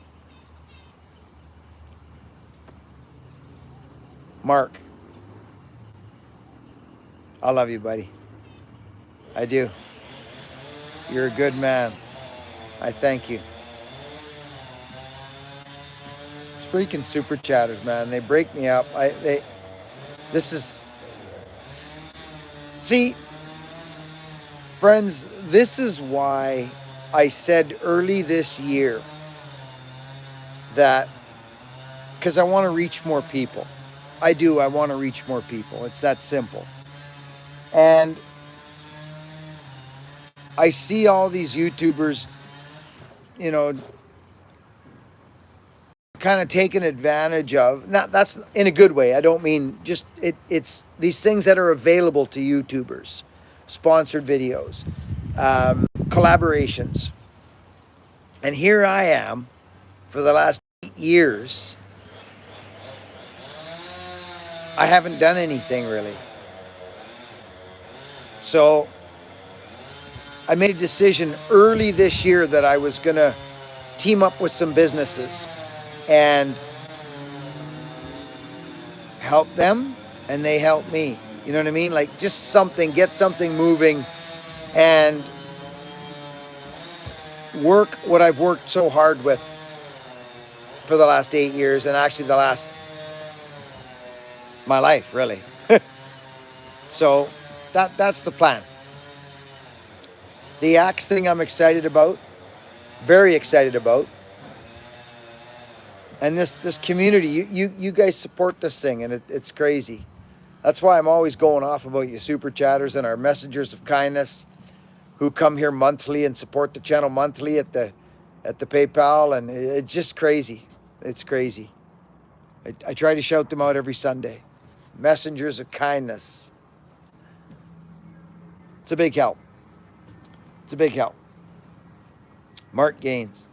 Mark, I love you, buddy. I do. You're a good man. I thank you. It's freaking super chatters, man. They break me up. See, friends, this is why I said early this year that, because I want to reach more people. I do. I want to reach more people. It's that simple. And I see all these YouTubers, you know, kind of taken advantage of. Not, that's in a good way. I don't mean just it's these things that are available to YouTubers, sponsored videos, collaborations. And here I am for the last 8 years. I haven't done anything really. So I made a decision early this year that I was going to team up with some businesses and help them and they help me. You know what I mean? Like just something, get something moving and work what I've worked so hard with for the last 8 years and actually my life, really. So that's the plan. The axe thing I'm excited about, very excited about. And this community, you guys support this thing, and it's crazy. That's why I'm always going off about you super chatters and our messengers of kindness who come here monthly and support the channel monthly at the PayPal, and it's just crazy. It's crazy. I try to shout them out every Sunday. Messengers of kindness. It's a big help. It's a big help. Mark Gaines.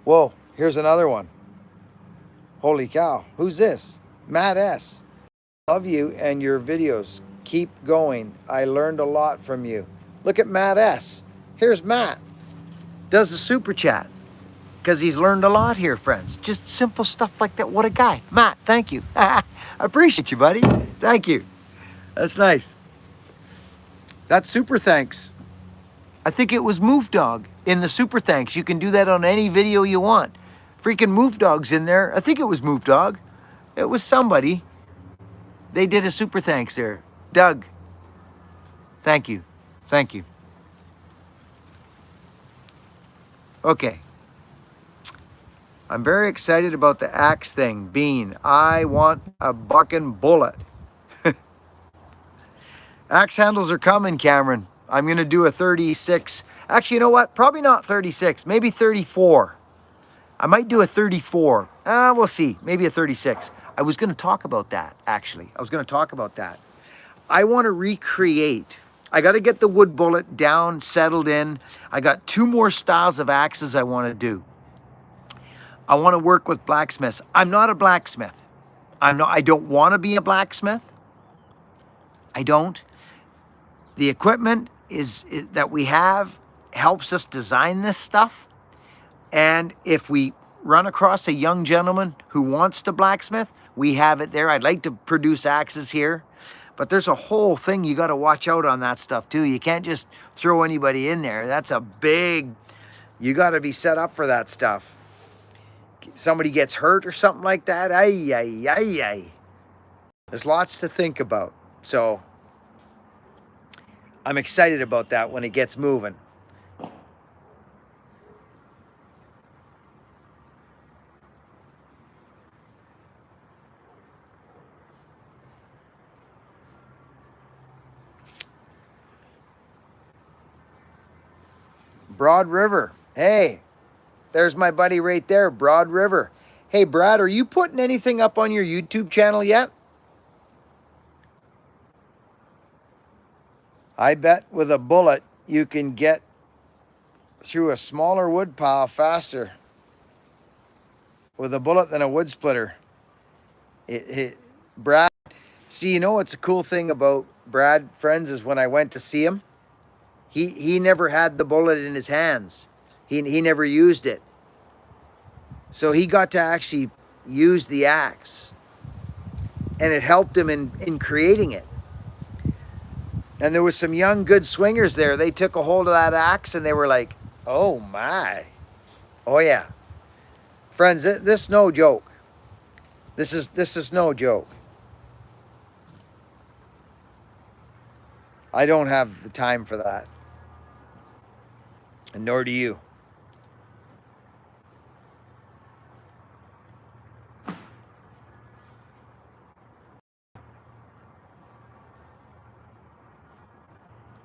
Whoa, here's another one. Holy cow. Who's this? Matt S. Love you and your videos. Keep going. I learned a lot from you. Look at Matt S. Here's Matt. Does a super chat. Because he's learned a lot here, friends. Just simple stuff like that. What a guy. Matt, thank you. I appreciate you, buddy. Thank you. That's nice. That's super thanks. I think it was Move Dog in the super thanks. You can do that on any video you want. Freaking Move Dog's in there. I think it was Move Dog. It was somebody. They did a super thanks there. Doug, thank you. Thank you. Okay. I'm very excited about the axe thing. Bean, I want a bucking bullet. Axe handles are coming, Cameron. I'm going to do a 36. Actually, you know what? Probably not 36. Maybe 34. I might do a 34. We'll see. Maybe a 36. I was going to talk about that, actually. I was going to talk about that. I want to recreate. I got to get the wood bullet down, settled in. I got 2 more styles of axes I want to do. I want to work with blacksmiths. I'm not a blacksmith. I don't want to be a blacksmith. I don't. The equipment that we have helps us design this stuff. And if we run across a young gentleman who wants to blacksmith, we have it there. I'd like to produce axes here. But there's a whole thing you got to watch out on that stuff too. You can't just throw anybody in there. That's a big, you got to be set up for that stuff. Somebody gets hurt or something like that. Ay, ay, ay, ay. There's lots to think about. So I'm excited about that when it gets moving. Broad River. Hey, there's my buddy right there, Broad River. Hey, Brad, are you putting anything up on your YouTube channel yet? I bet with a bullet, you can get through a smaller wood pile faster with a bullet than a wood splitter. Brad, see, you know what's a cool thing about Brad, friends, is when I went to see him, he never had the bullet in his hands. He never used it. So he got to actually use the axe. And it helped him in creating it. And there was some young, good swingers there. They took a hold of that axe and they were like, oh my. Oh yeah. Friends, this is no joke. This is no joke. I don't have the time for that. And nor do you.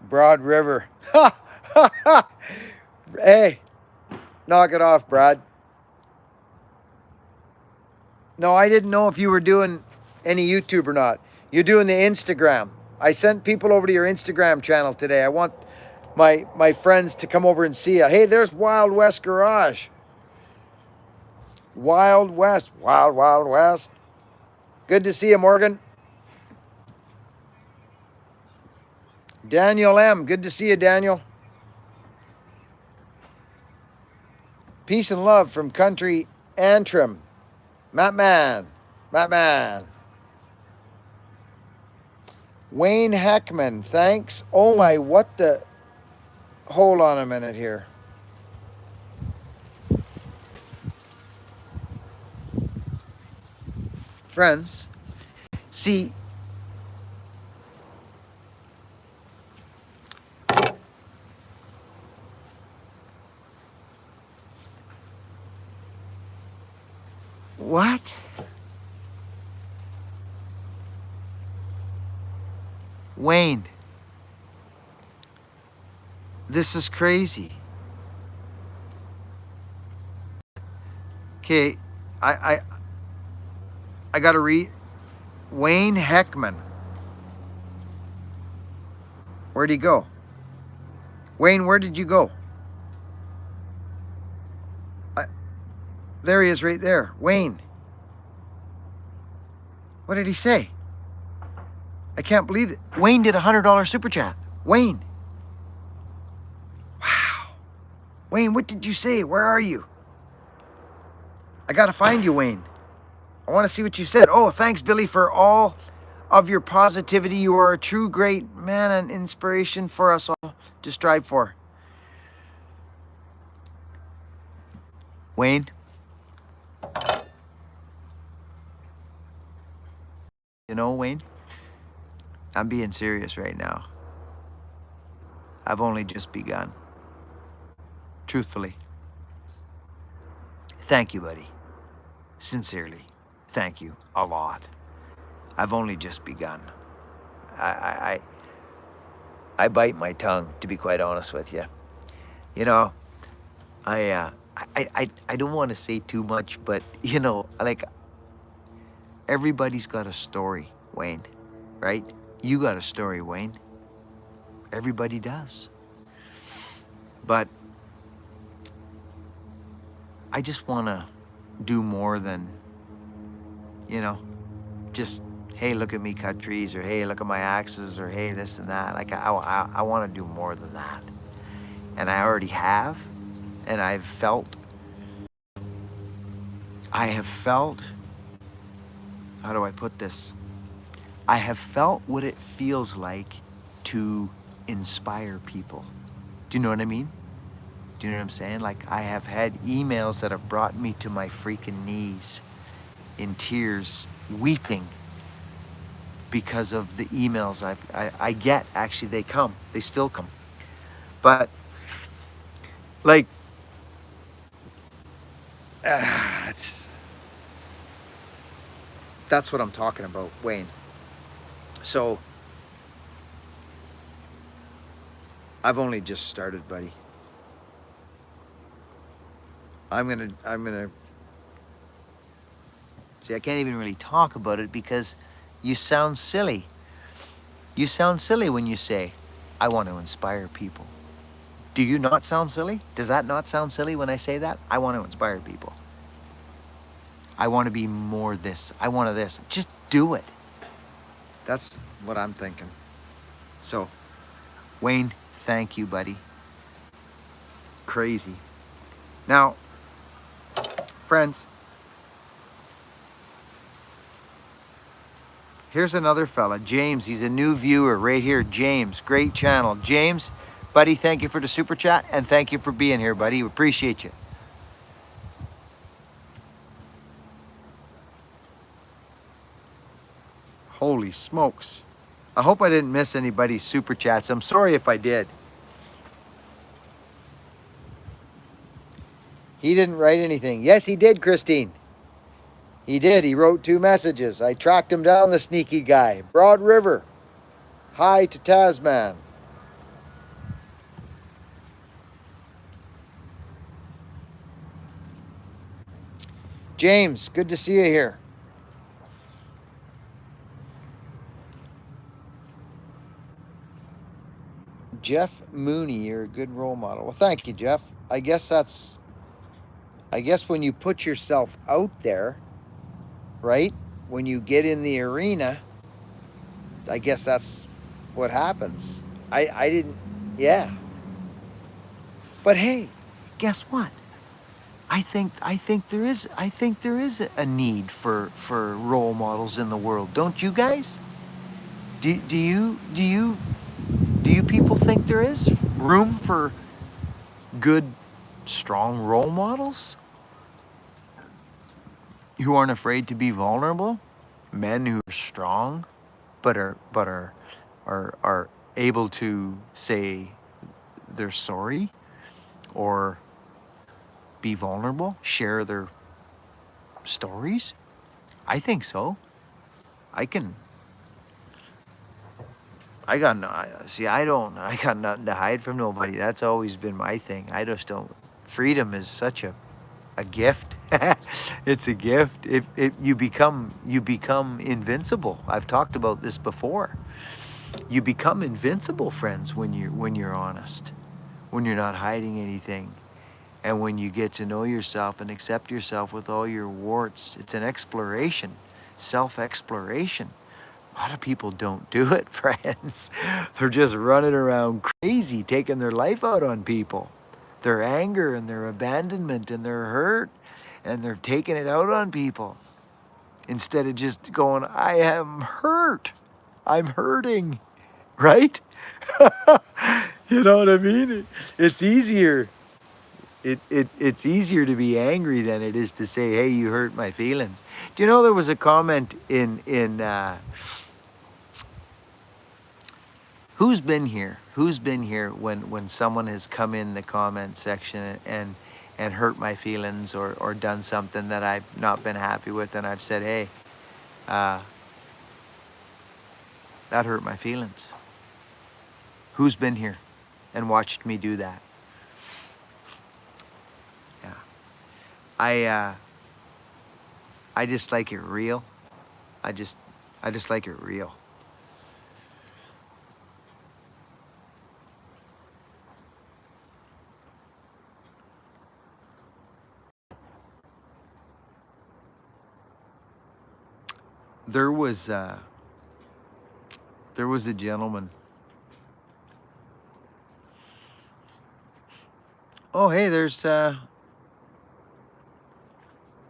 Broad River. Hey, knock it off, Brad. No, I didn't know if you were doing any YouTube or not. You're doing the Instagram. I sent people over to your Instagram channel today. I want my friends to come over and see you. Hey, there's Wild West Garage. Wild West. Wild, Wild West. Good to see you, Morgan. Daniel M. Good to see you, Daniel. Peace and love from country Antrim. Mattman. Wayne Heckman, thanks. Oh my, what the... Hold on a minute here. Friends, see, What? Wayne. This is crazy. Okay, I gotta read. Wayne Heckman. Where'd he go? Wayne, where did you go? There he is right there. Wayne. What did he say? I can't believe it. Wayne did a $100 super chat. Wayne. Wow. Wayne, what did you say? Where are you? I gotta find you, Wayne. I want to see what you said. Oh, thanks, Billy, for all of your positivity. You are a true great man and inspiration for us all to strive for. Wayne? You know, Wayne, I'm being serious right now. I've only just begun. Truthfully. Thank you, buddy. Sincerely. Thank you a lot. I've only just begun. I bite my tongue, to be quite honest with you. You know, I don't want to say too much, but you know, like, everybody's got a story, Wayne, right? You got a story, Wayne. Everybody does. But I just want to do more than, you know, just, hey, look at me cut trees, or hey, look at my axes, or hey, this and that. Like, I want to do more than that. And I already have. And I have felt, how do I put this? I have felt what it feels like to inspire people. Do you know what I mean? Do you know what I'm saying? Like, I have had emails that have brought me to my freaking knees in tears, weeping, because of the emails I get. Actually, they come. They still come. But, like, that's what I'm talking about, Wayne. So, I've only just started, buddy. I'm gonna see, I can't even really talk about it because you sound silly. You sound silly when you say, I want to inspire people. Do you not sound silly? Does that not sound silly when I say that? I want to inspire people. I want to be more this. I want to this. Just do it. That's what I'm thinking. So, Wayne, thank you, buddy. Crazy. Now, friends, here's another fella, James. He's a new viewer right here. James, great channel. James, buddy, thank you for the super chat, and thank you for being here, buddy. We appreciate you. Holy smokes. I hope I didn't miss anybody's super chats. I'm sorry if I did. He didn't write anything. Yes, he did, Christine. He did. He wrote 2 messages. I tracked him down, the sneaky guy. Broad River. Hi to Tasman. James, good to see you here. Jeff Mooney, you're a good role model. Well, thank you, Jeff. I guess when you put yourself out there, right? When you get in the arena, I guess that's what happens. I didn't, yeah. But hey, guess what? I think there is a need for role models in the world. Don't you guys? Do you people think there is room for good, strong role models who aren't afraid to be vulnerable? Men who are strong, but are able to say they're sorry, or be vulnerable, share their stories? I think so. I can. I got no. See, I don't. I got nothing to hide from nobody. That's always been my thing. I just don't. Freedom is such a gift. It's a gift. If you become invincible. I've talked about this before. You become invincible, friends, when you're honest, when you're not hiding anything, and when you get to know yourself and accept yourself with all your warts. It's an exploration, self-exploration. A lot of people don't do it, friends. They're just running around crazy, taking their life out on people. Their anger and their abandonment and their hurt, and they're taking it out on people. Instead of just going, I am hurt. I'm hurting, right? You know what I mean? It's easier. It's easier to be angry than it is to say, hey, you hurt my feelings. Do you know there was a comment in who's been here? Who's been here when someone has come in the comment section and hurt my feelings or done something that I've not been happy with, and I've said, hey, uh, that hurt my feelings. Who's been here and watched me do that? Yeah. I just like it real. I just like it real. There was a gentleman. Oh, hey, there's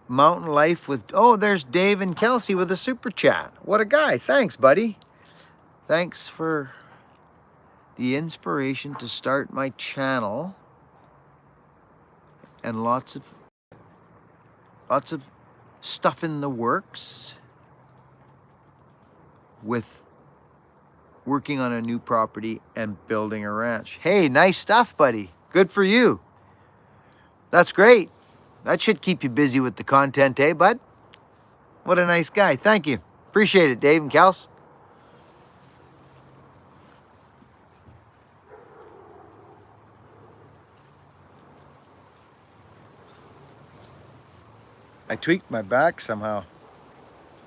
Mountain Life with, oh, there's Dave and Kelsey with a super chat. What a guy. Thanks, buddy. Thanks for the inspiration to start my channel, and lots of stuff in the works with working on a new property and building a ranch. Hey, nice stuff, buddy. Good for you. That's great. That should keep you busy with the content, eh, bud? What a nice guy. Thank you. Appreciate it, Dave and Kels. I tweaked my back somehow.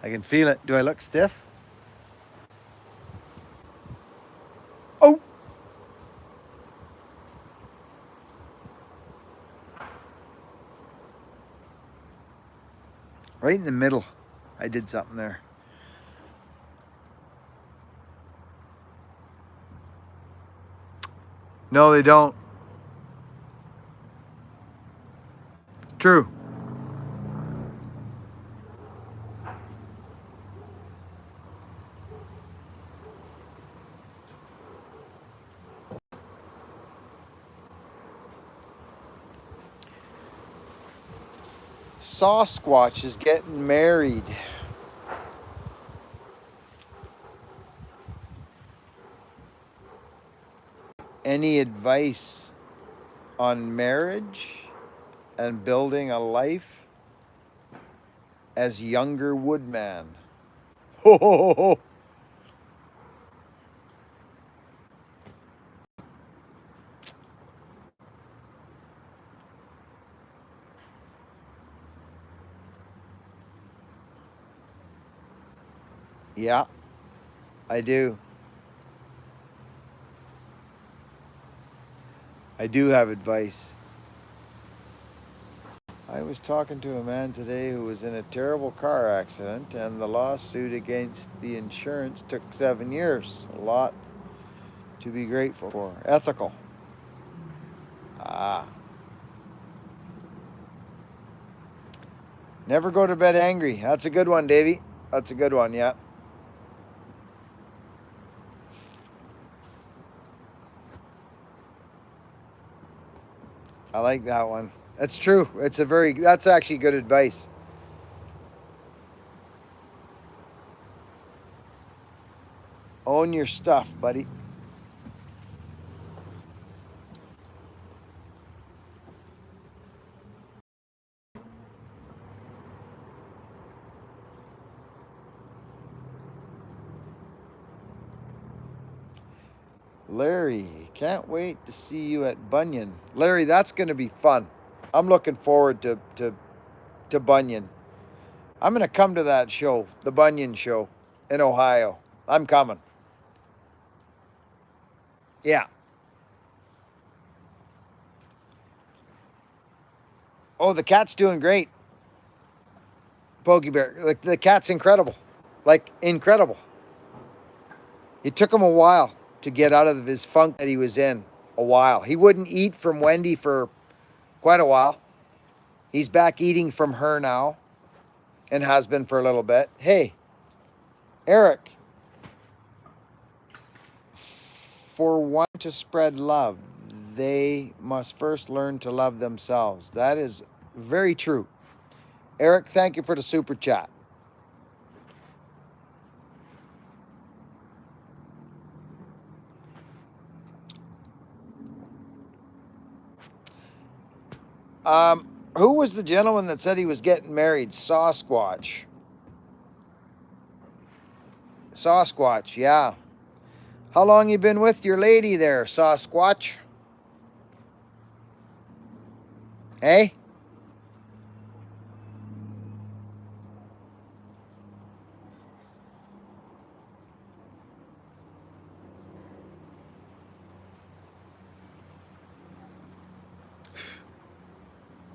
I can feel it. Do I look stiff? Oh! Right in the middle. I did something there. No, they don't. True. Sasquatch is getting married. Any advice on marriage and building a life as younger woodman? Ho ho ho ho. Yeah, I do. I do have advice. I was talking to a man today who was in a terrible car accident, and the lawsuit against the insurance took 7 years. A lot to be grateful for. Ethical. Ah. Never go to bed angry. That's a good one, Davey. That's a good one, yeah. I like that one. That's true. That's actually good advice. Own your stuff, buddy. Larry, can't wait to see you at Bunyan. Larry, that's going to be fun. I'm looking forward to Bunyan. I'm going to come to that show, the Bunyan show in Ohio. I'm coming. Yeah. Oh, the cat's doing great. Pokey Bear. Like, the cat's incredible. Like, incredible. It took him a while to get out of his funk that he was in. A while. He wouldn't eat from Wendy for quite a while. He's back eating from her now and has been for a little bit. Hey, Eric, for one to spread love, they must first learn to love themselves. That is very true. Eric, thank you for the super chat. Who was the gentleman that said he was getting married? Sasquatch. Sasquatch, yeah. How long you been with your lady there, Sasquatch? Hey?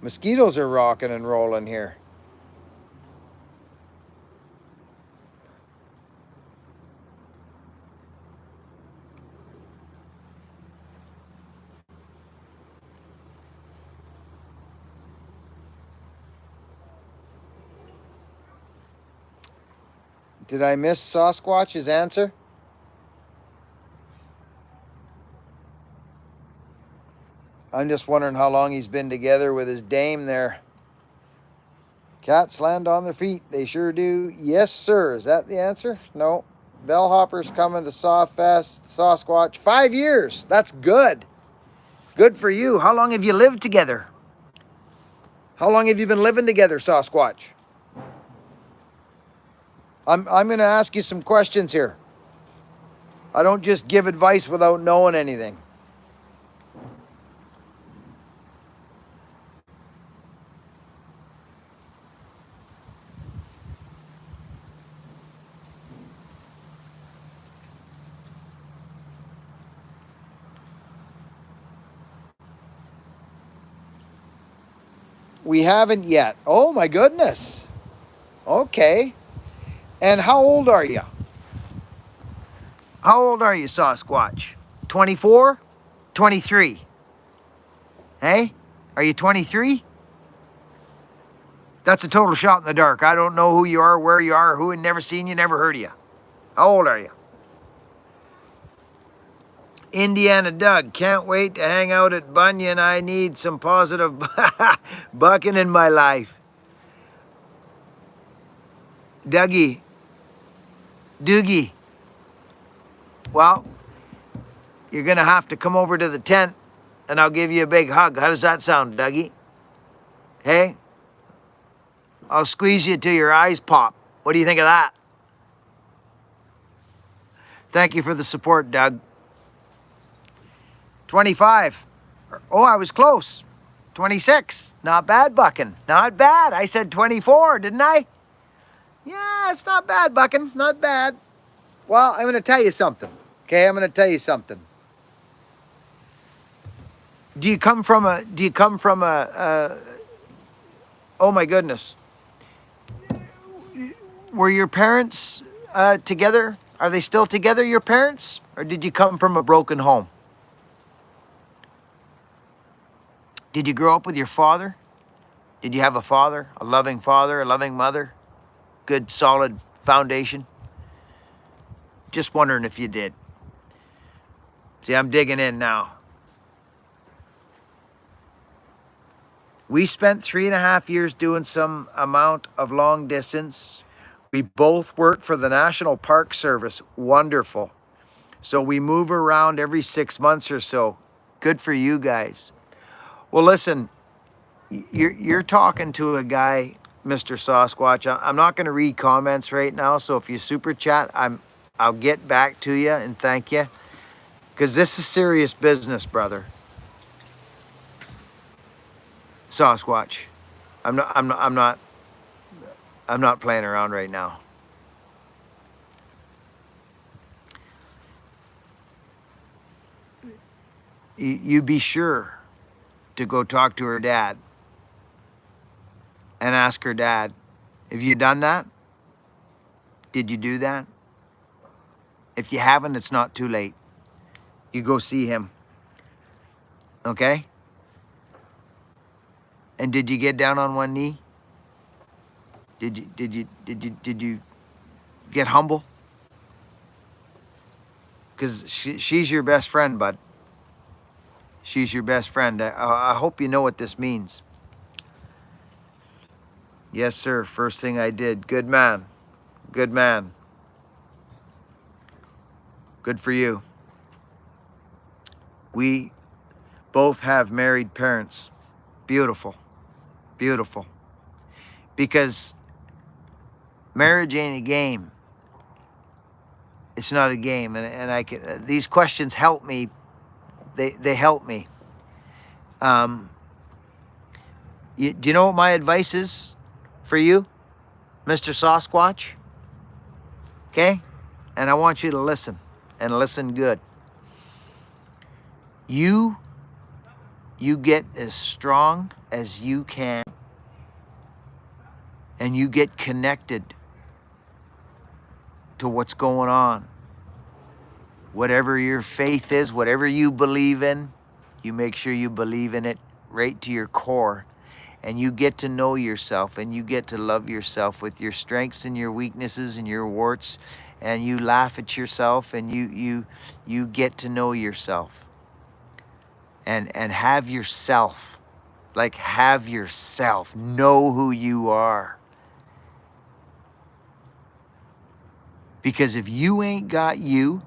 Mosquitoes are rocking and rolling here. Did I miss Sasquatch's answer? I'm just wondering how long he's been together with his dame there. Cats land on their feet. They sure do. Yes, sir. Is that the answer? No. Bellhopper's coming to Sawfest. Sasquatch. 5 years. That's good. Good for you. How long have you lived together? How long have you been living together, Sasquatch? I'm going to ask you some questions here. I don't just give advice without knowing anything. We haven't yet. Oh, my goodness. Okay. And how old are you? How old are you, Sasquatch? 24? 23? Hey? Are you 23? That's a total shot in the dark. I don't know who you are, where you are, who, and never seen you, never heard of you. How old are you? Indiana Doug, can't wait to hang out at Bunyan. I need some positive bucking in my life. Dougie. Doogie. Well, you're going to have to come over to the tent and I'll give you a big hug. How does that sound, Dougie? Hey? I'll squeeze you till your eyes pop. What do you think of that? Thank you for the support, Doug. 25. Oh, I was close. 26. Not bad, Bucking. Not bad. I said 24, didn't I? Yeah, it's not bad, Bucking. Not bad. Well, I'm going to tell you something. Okay, I'm going to tell you something. Do you come from a, oh my goodness. Were your parents together? Are they still together, your parents? Or did you come from a broken home? Did you grow up with your father? Did you have a loving father, a loving mother? Good, solid foundation? Just wondering if you did. See, I'm digging in now. We spent 3.5 years doing some amount of long distance. We both worked for the National Park Service. Wonderful. So we move around every 6 months or so. Good for you guys. Well, listen, you're talking to a guy, Mr. Sasquatch. I'm not going to read comments right now, so if you super chat, I'll get back to you and thank you. Because this is serious business, brother. Sasquatch. I'm not playing around right now. You be sure to go talk to her dad and ask her dad, have you done that? Did you do that? If you haven't, it's not too late. You go see him. Okay? And did you get down on one knee? Did you get humble? Because she's your best friend, bud. She's your best friend. I hope you know what this means. Yes, sir. First thing I did. Good man. Good man. Good for you. We both have married parents. Beautiful. Beautiful. Because marriage ain't a game. It's not a game. And I can, these questions help me. They help me. Do you know what my advice is for you, Mr. Sasquatch? Okay? And I want you to listen, and listen good. You get as strong as you can, and you get connected to what's going on. Whatever your faith is, whatever you believe in, you make sure you believe in it right to your core. And you get to know yourself, and you get to love yourself with your strengths and your weaknesses and your warts, and you laugh at yourself, and you get to know yourself. And have yourself. Like, have yourself. Know who you are. Because if you ain't got you,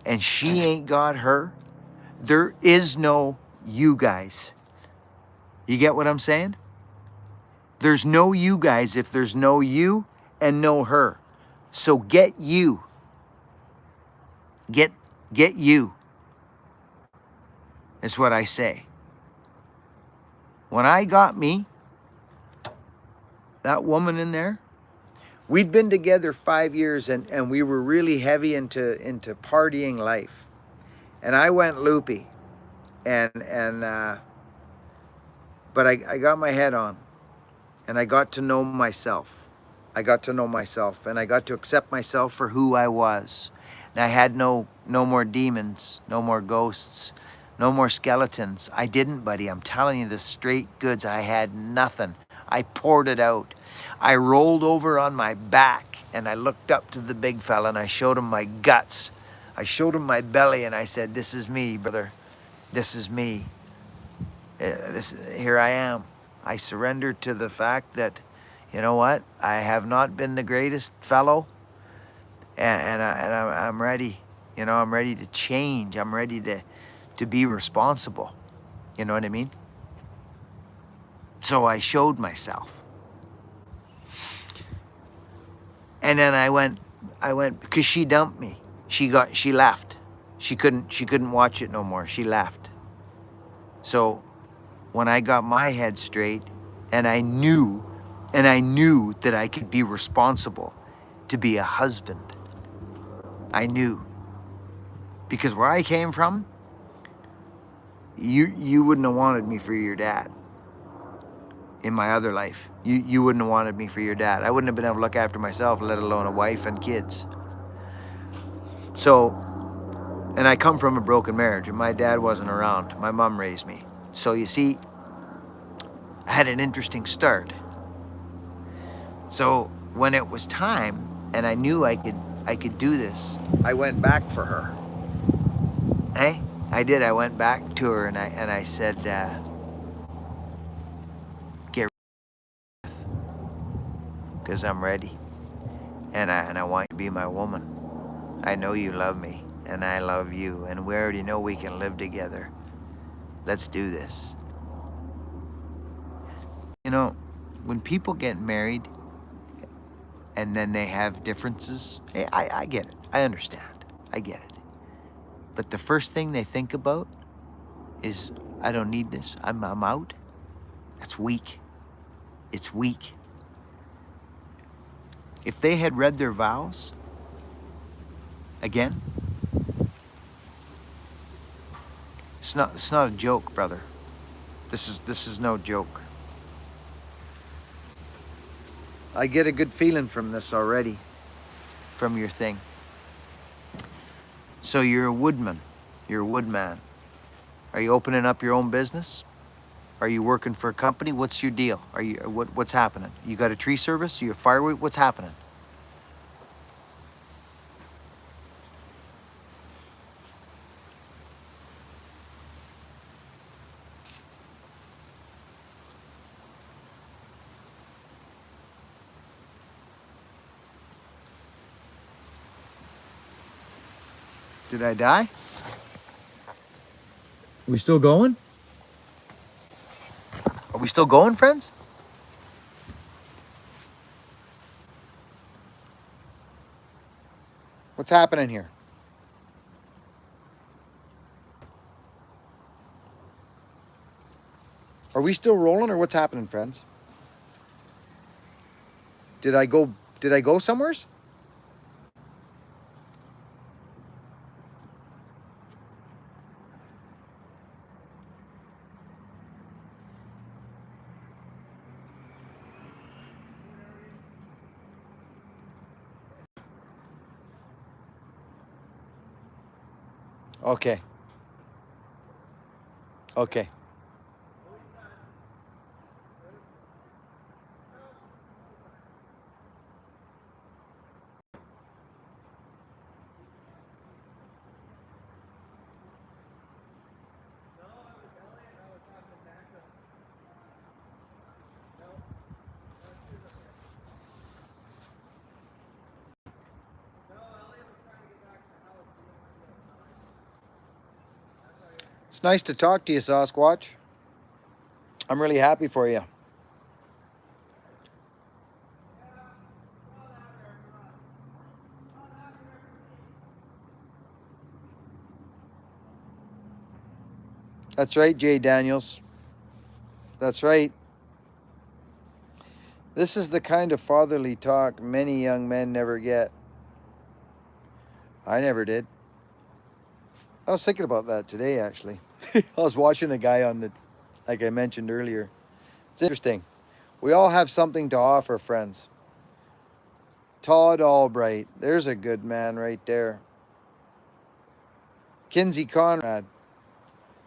and she ain't got her, there is no you guys. You get what I'm saying? There's no you guys if there's no you and no her. So get you. Get you. That's what I say. When I got me, that woman in there, we'd been together 5 years, and we were really heavy into partying life. And I went loopy. But I got my head on, and I got to know myself. I got to know myself, and I got to accept myself for who I was. And I had no more demons, no more ghosts, no more skeletons. I didn't, buddy. I'm telling you the straight goods. I had nothing. I poured it out. I rolled over on my back, and I looked up to the big fella, and I showed him my guts. I showed him my belly, and I said, this is me, brother. This is me. Here I am. I surrendered to the fact that, you know what? I have not been the greatest fellow, and I'm ready. You know, I'm ready to change. I'm ready to be responsible. You know what I mean? So I showed myself. And then I went because she dumped me. She left. She couldn't watch it no more. She left. So when I got my head straight, and I knew that I could be responsible to be a husband. I knew. Because where I came from, you wouldn't have wanted me for your dad. In my other life, you wouldn't have wanted me for your dad. I wouldn't have been able to look after myself, let alone a wife and kids. So, and I come from a broken marriage, and my dad wasn't around. My mom raised me. So you see, I had an interesting start. So when it was time, and I knew I could do this, I went back for her. Hey, I did. I went back to her, and I said, get ready, because I'm ready, and I want you to be my woman. I know you love me, and I love you, and we already know we can live together. Let's do this. You know, when people get married and then they have differences, I get it. I understand. I get it. but the first thing they think about is, I don't need this, I'm out. That's weak. It's weak. If they had read their vows, again, it's not a joke, brother. This is no joke. I get a good feeling from this already, from your thing. So you're a woodman, you're a woodman. Are you opening up your own business? Are you working for a company? What's your deal? Are you what's happening? You got a tree service? You a firewood? What's happening? Did I die? We still going? Are we still going, friends? What's happening here? Are we still rolling or what's happening, friends? Did I go somewheres? Okay. Okay. It's nice to talk to you, Sasquatch. I'm really happy for you. That's right, Jay Daniels. That's right. This is the kind of fatherly talk many young men never get. I never did. I was thinking about that today, actually. I was watching a guy on the, like I mentioned earlier. It's interesting. We all have something to offer, friends. Todd Albright. There's a good man right there. Kinsey Conrad.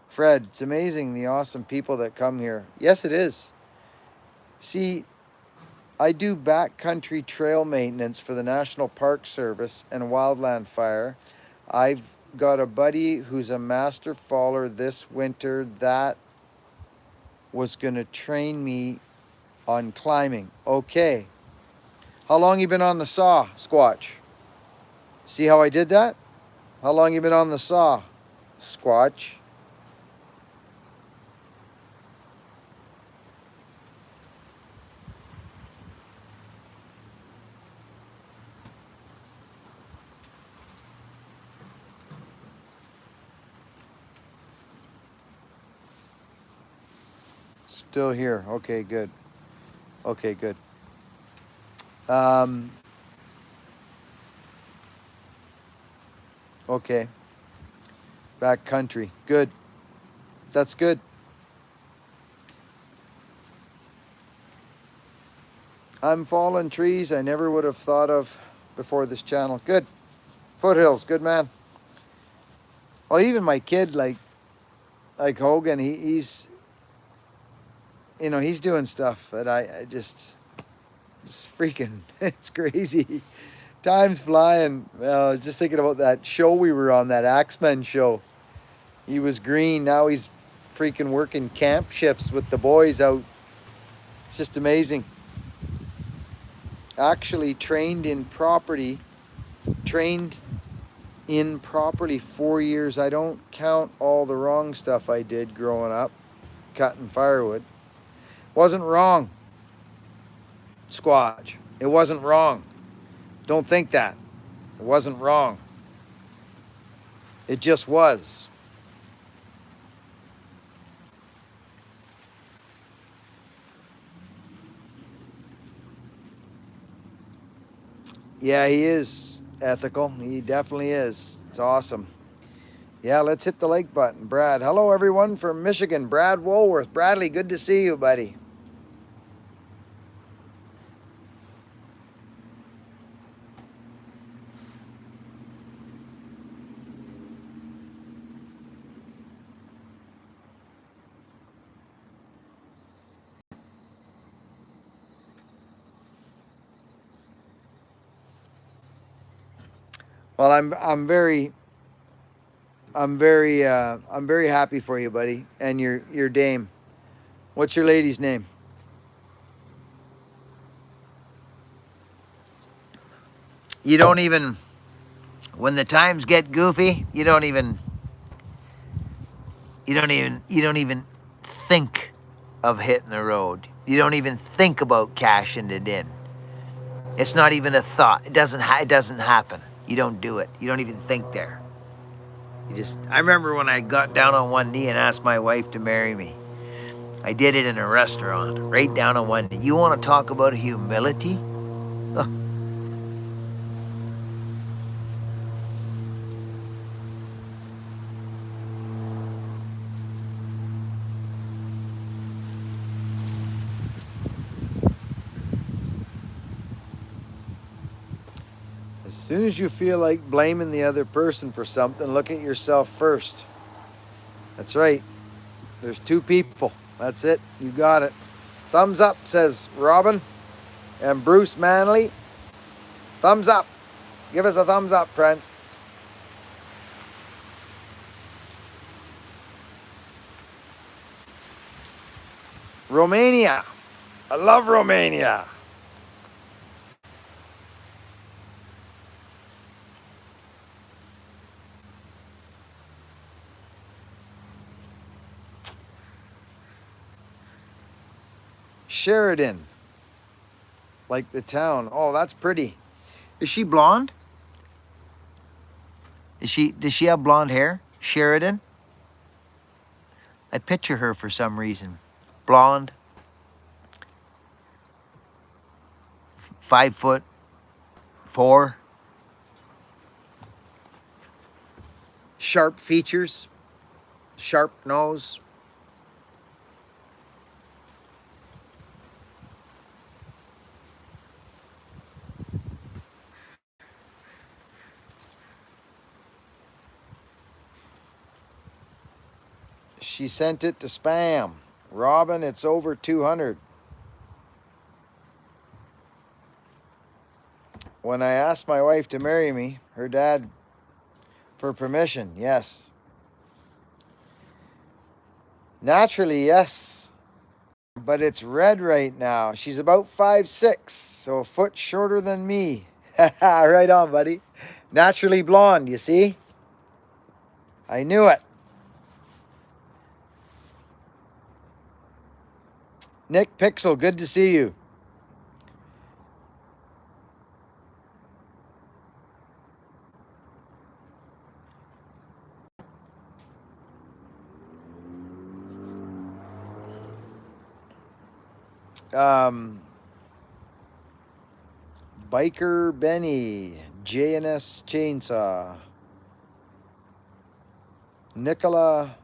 Fred, it's amazing the awesome people that come here. Yes, it is. See, I do backcountry trail maintenance for the National Park Service and Wildland Fire. I've got a buddy who's a master faller this winter that was going to train me on climbing. Okay. How long you been on the saw, Squatch? See how I did that? How long you been on the saw, Squatch? Still here. Okay, good. Okay, good. Okay. Back country. Good. That's good. I'm fallen trees I never would have thought of before this channel. Good. Foothills. Good man. Well, even my kid, like Hogan, he's he's doing stuff that I just freaking, it's crazy. Time's flying. Well, I was just thinking about that show we were on, that Axemen show. He was green. Now he's freaking working camp shifts with the boys out. It's just amazing. Actually trained in property 4 years. I don't count all the wrong stuff I did growing up, cutting firewood. Wasn't wrong, Squatch. It wasn't wrong. Don't think that. It wasn't wrong. It just was. Yeah, he is ethical. He definitely is. It's awesome. Yeah, let's hit the like button. Brad. Hello, everyone from Michigan. Brad Woolworth. Bradley, good to see you, buddy. Well, I'm very happy for you, buddy, and your dame. What's your lady's name? You don't even, when the times get goofy, you don't even think of hitting the road. You don't even think about cashing it in. It's not even a thought. It doesn't happen. You don't do it. You don't even think there. I remember when I got down on one knee and asked my wife to marry me. I did it in a restaurant, right down on one knee. You want to talk about humility? Oh. As soon as you feel like blaming the other person for something, look at yourself first. That's right. There's two people. That's it. You got it. Thumbs up, says Robin. And Bruce Manley. Thumbs up. Give us a thumbs up, friends. Romania. I love Romania. Sheridan. Like the town. Oh, that's pretty. Is she blonde? Does she have blonde hair? Sheridan? I picture her for some reason. Blonde. 5'4". Sharp features. Sharp nose. She sent it to spam. Robin, it's over 200. When I asked my wife to marry me, her dad for permission, yes. Naturally, yes. But it's red right now. She's about 5'6", so a foot shorter than me. Right on, buddy. Naturally blonde, you see? I knew it. Nick Pixel, good to see you. Biker Benny, JNS Chainsaw, Nicola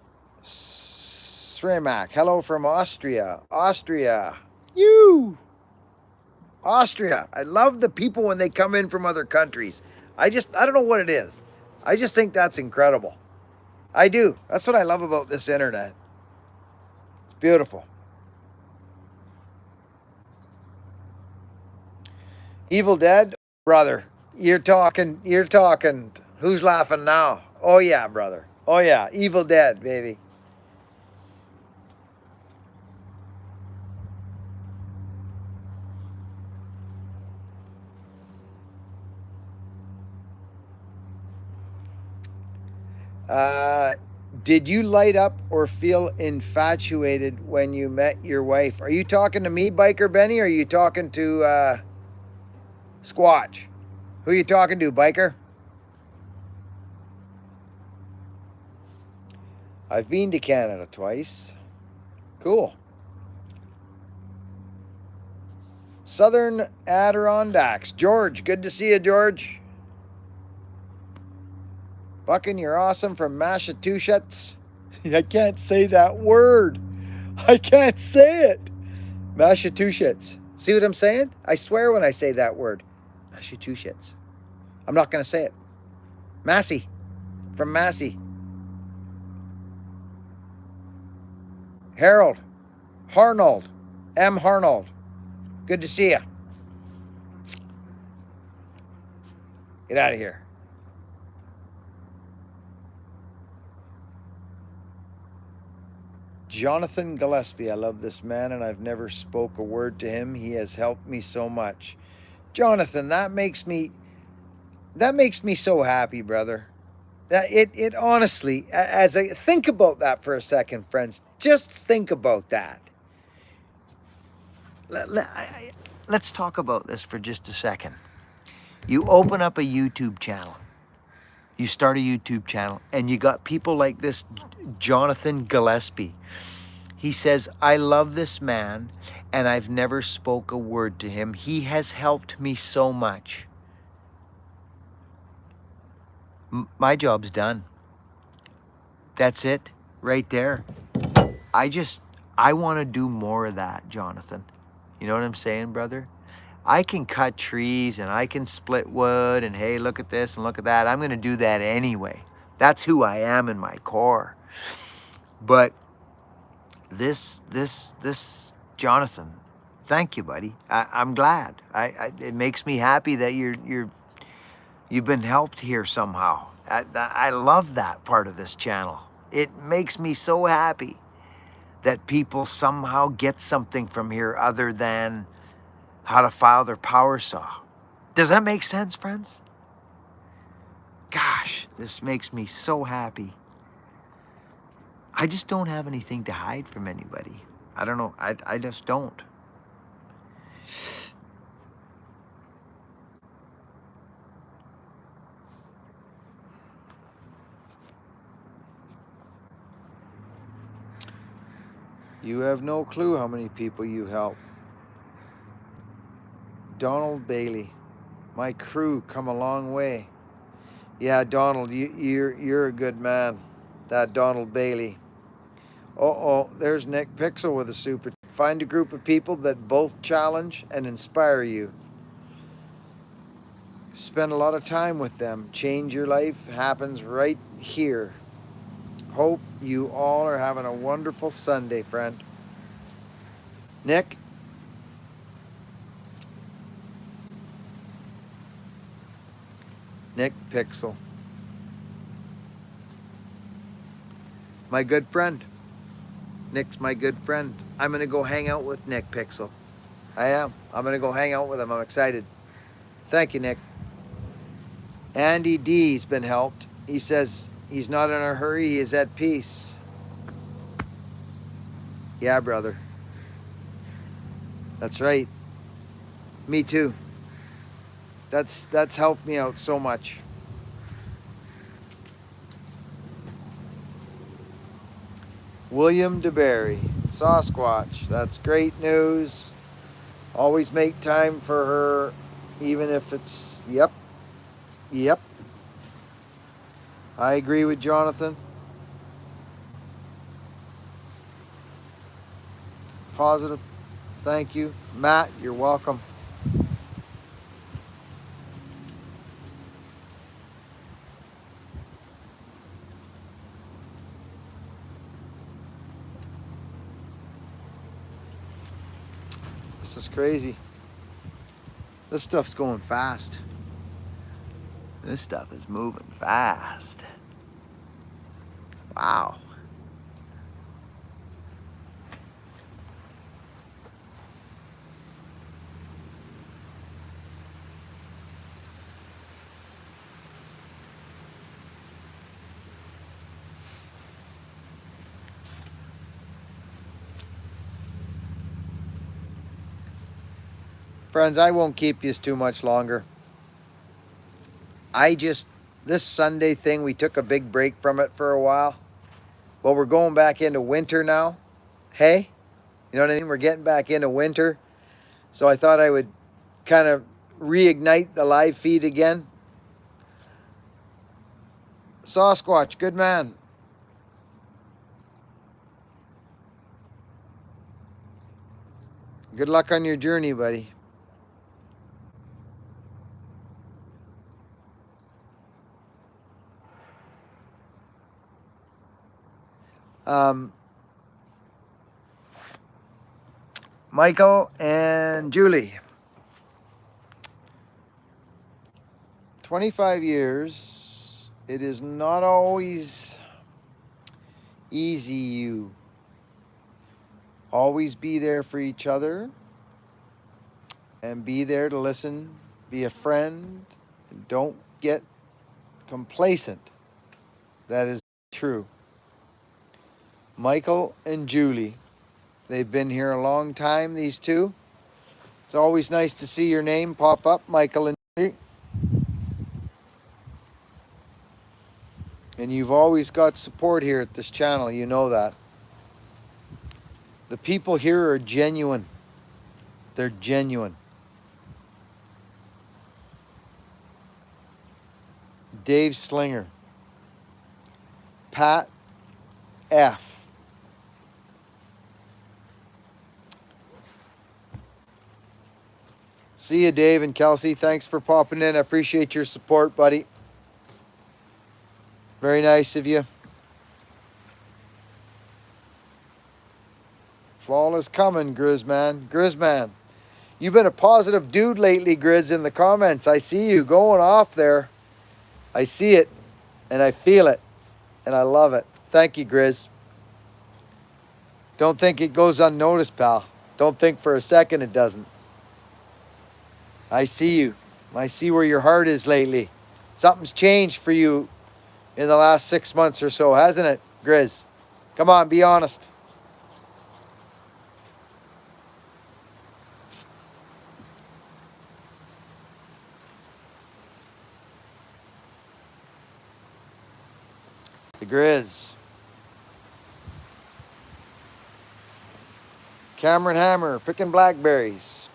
Sremak, hello from Austria. Austria. Austria. I love the people when they come in from other countries. I don't know what it is. I just think that's incredible. I do. That's what I love about this internet. It's beautiful. Evil Dead, brother. You're talking. Who's laughing now? Oh yeah, brother. Oh yeah, Evil Dead, baby. Did you light up or feel infatuated when you met your wife? Are you talking to me, Biker Benny, or are you talking to Squatch? Who are you talking to, Biker? I've been to Canada twice. Cool. Southern Adirondacks. George, good to see you, George. Buckin, you're awesome from Massachusetts. I can't say that word. I can't say it. Massachusetts. See what I'm saying? I swear when I say that word. Massachusetts. I'm not going to say it. Massey. From Massey. Harold. Harnold. M. Harnold. Good to see you. Get out of here. Jonathan Gillespie. I love this man and I've never spoke a word to him. He has helped me so much. Jonathan, that makes me so happy, brother. It honestly, as I think about that for a second, friends, just think about that. Let's talk about this for just a second. You open up a YouTube channel. You start a YouTube channel and you got people like this Jonathan Gillespie. He says, I love this man and I've never spoke a word to him. He has helped me so much. My job's done. That's it right there. I want to do more of that, Jonathan. You know what I'm saying, brother? I can cut trees and I can split wood and hey, look at this and look at that. I'm going to do that anyway. That's who I am in my core. But this Jonathan, thank you, buddy. I'm glad. It makes me happy that you've been helped here somehow. I love that part of this channel. It makes me so happy that people somehow get something from here other than how to file their power saw. Does that make sense, friends? Gosh, this makes me so happy. I just don't have anything to hide from anybody. I don't know. I just don't. You have no clue how many people you help. Donald Bailey, my crew come a long way. Yeah, Donald, you're a good man. That Donald Bailey. Uh-oh, there's Nick Pixel with a super. Find a group of people that both challenge and inspire you. Spend a lot of time with them. Change your life happens right here. Hope you all are having a wonderful Sunday, friend. Nick? Nick Pixel. My good friend. Nick's my good friend. I'm going to go hang out with Nick Pixel. I am. I'm going to go hang out with him. I'm excited. Thank you, Nick. Andy D's been helped. He says he's not in a hurry. He is at peace. Yeah, brother. That's right. Me too. That's helped me out so much. William DeBerry, Sasquatch. That's great news. Always make time for her, even if it's, yep. I agree with Jonathan. Positive. Thank you. Matt, you're welcome. This is crazy. This stuff's going fast. This stuff is moving fast. Wow. Friends, I won't keep you too much longer. This Sunday thing, we took a big break from it for a while. Well, we're going back into winter now. Hey, you know what I mean? We're getting back into winter. So I thought I would kind of reignite the live feed again. Sasquatch, good man. Good luck on your journey, buddy. Um, Michael and Julie. 25 years. It is not always easy. You always be there for each other and be there to listen, be a friend, and don't get complacent. That is true. Michael and Julie, they've been here a long time, these two. It's always nice to see your name pop up, Michael and Julie. And you've always got support here at this channel, you know that. The people here are genuine. They're genuine. Dave Slinger. Pat F. See you, Dave and Kelsey. Thanks for popping in. I appreciate your support, buddy. Very nice of you. Fall is coming, Grizzman. Grizzman, you've been a positive dude lately, Grizz, in the comments. I see you going off there. I see it, and I feel it, and I love it. Thank you, Grizz. Don't think it goes unnoticed, pal. Don't think for a second it doesn't. I see you. I see where your heart is lately. Something's changed for you in the last 6 months or so, hasn't it, Grizz? Come on, be honest. The Grizz. Cameron Hammer, picking blackberries.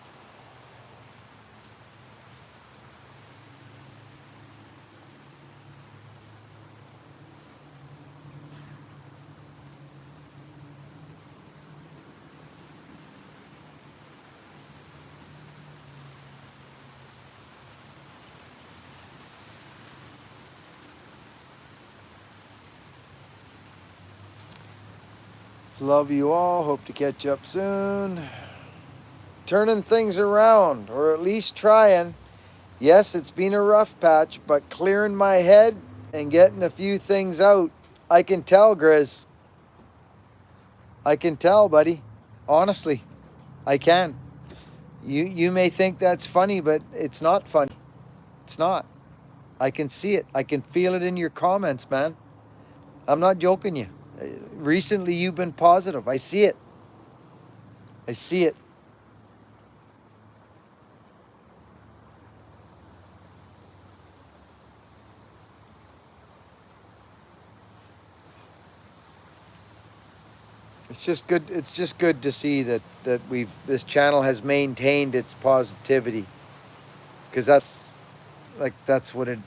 Love you all. Hope to catch up soon. Turning things around, or at least trying. Yes, it's been a rough patch, but clearing my head and getting a few things out. I can tell, Grizz. I can tell, buddy. Honestly, I can. You may think that's funny, but it's not funny. It's not. I can see it. I can feel it in your comments, man. I'm not joking you. Recently, you've been positive. I see it. I see it. It's just good. It's just good to see that this channel has maintained its positivity, because that's what it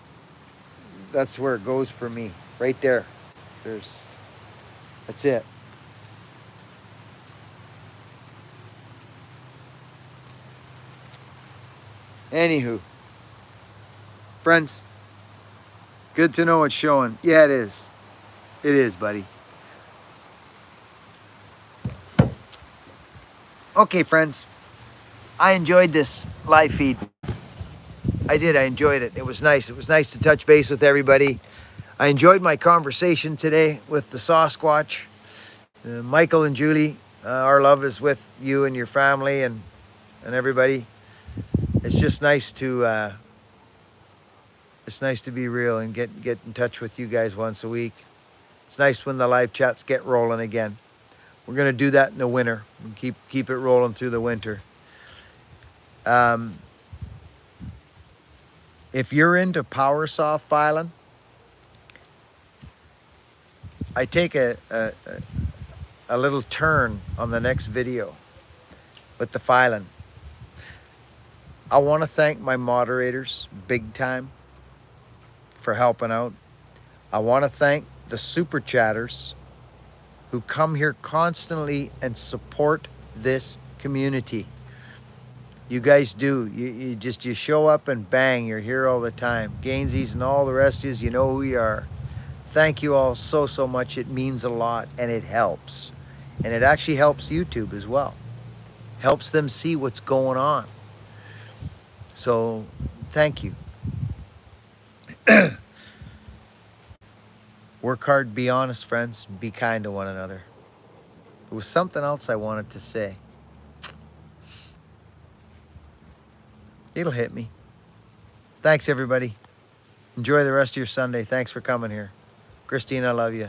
that's where it goes for me. Right there. That's it. Anywho, friends, good to know it's showing. Yeah, it is. It is, buddy. Okay, friends. I enjoyed this live feed. I did. I enjoyed it. It was nice. It was nice to touch base with everybody. I enjoyed my conversation today with the Sasquatch. Michael and Julie, our love is with you and your family and everybody. It's just nice to be real and get in touch with you guys once a week. It's nice when the live chats get rolling again. We're gonna do that in the winter and keep it rolling through the winter. If you're into power saw filing, I take a little turn on the next video with the filing. I want to thank my moderators big time for helping out. I want to thank the super chatters who come here constantly and support this community. You guys do. You show up and bang, you're here all the time. Gainsies and all the rest of you know who you are. Thank you all so much. It means a lot and it helps. And it actually helps YouTube as well. Helps them see what's going on. So thank you. Work hard, be honest, friends. Be kind to one another. There was something else I wanted to say. It'll hit me. Thanks, everybody. Enjoy the rest of your Sunday. Thanks for coming here. Christine, I love you.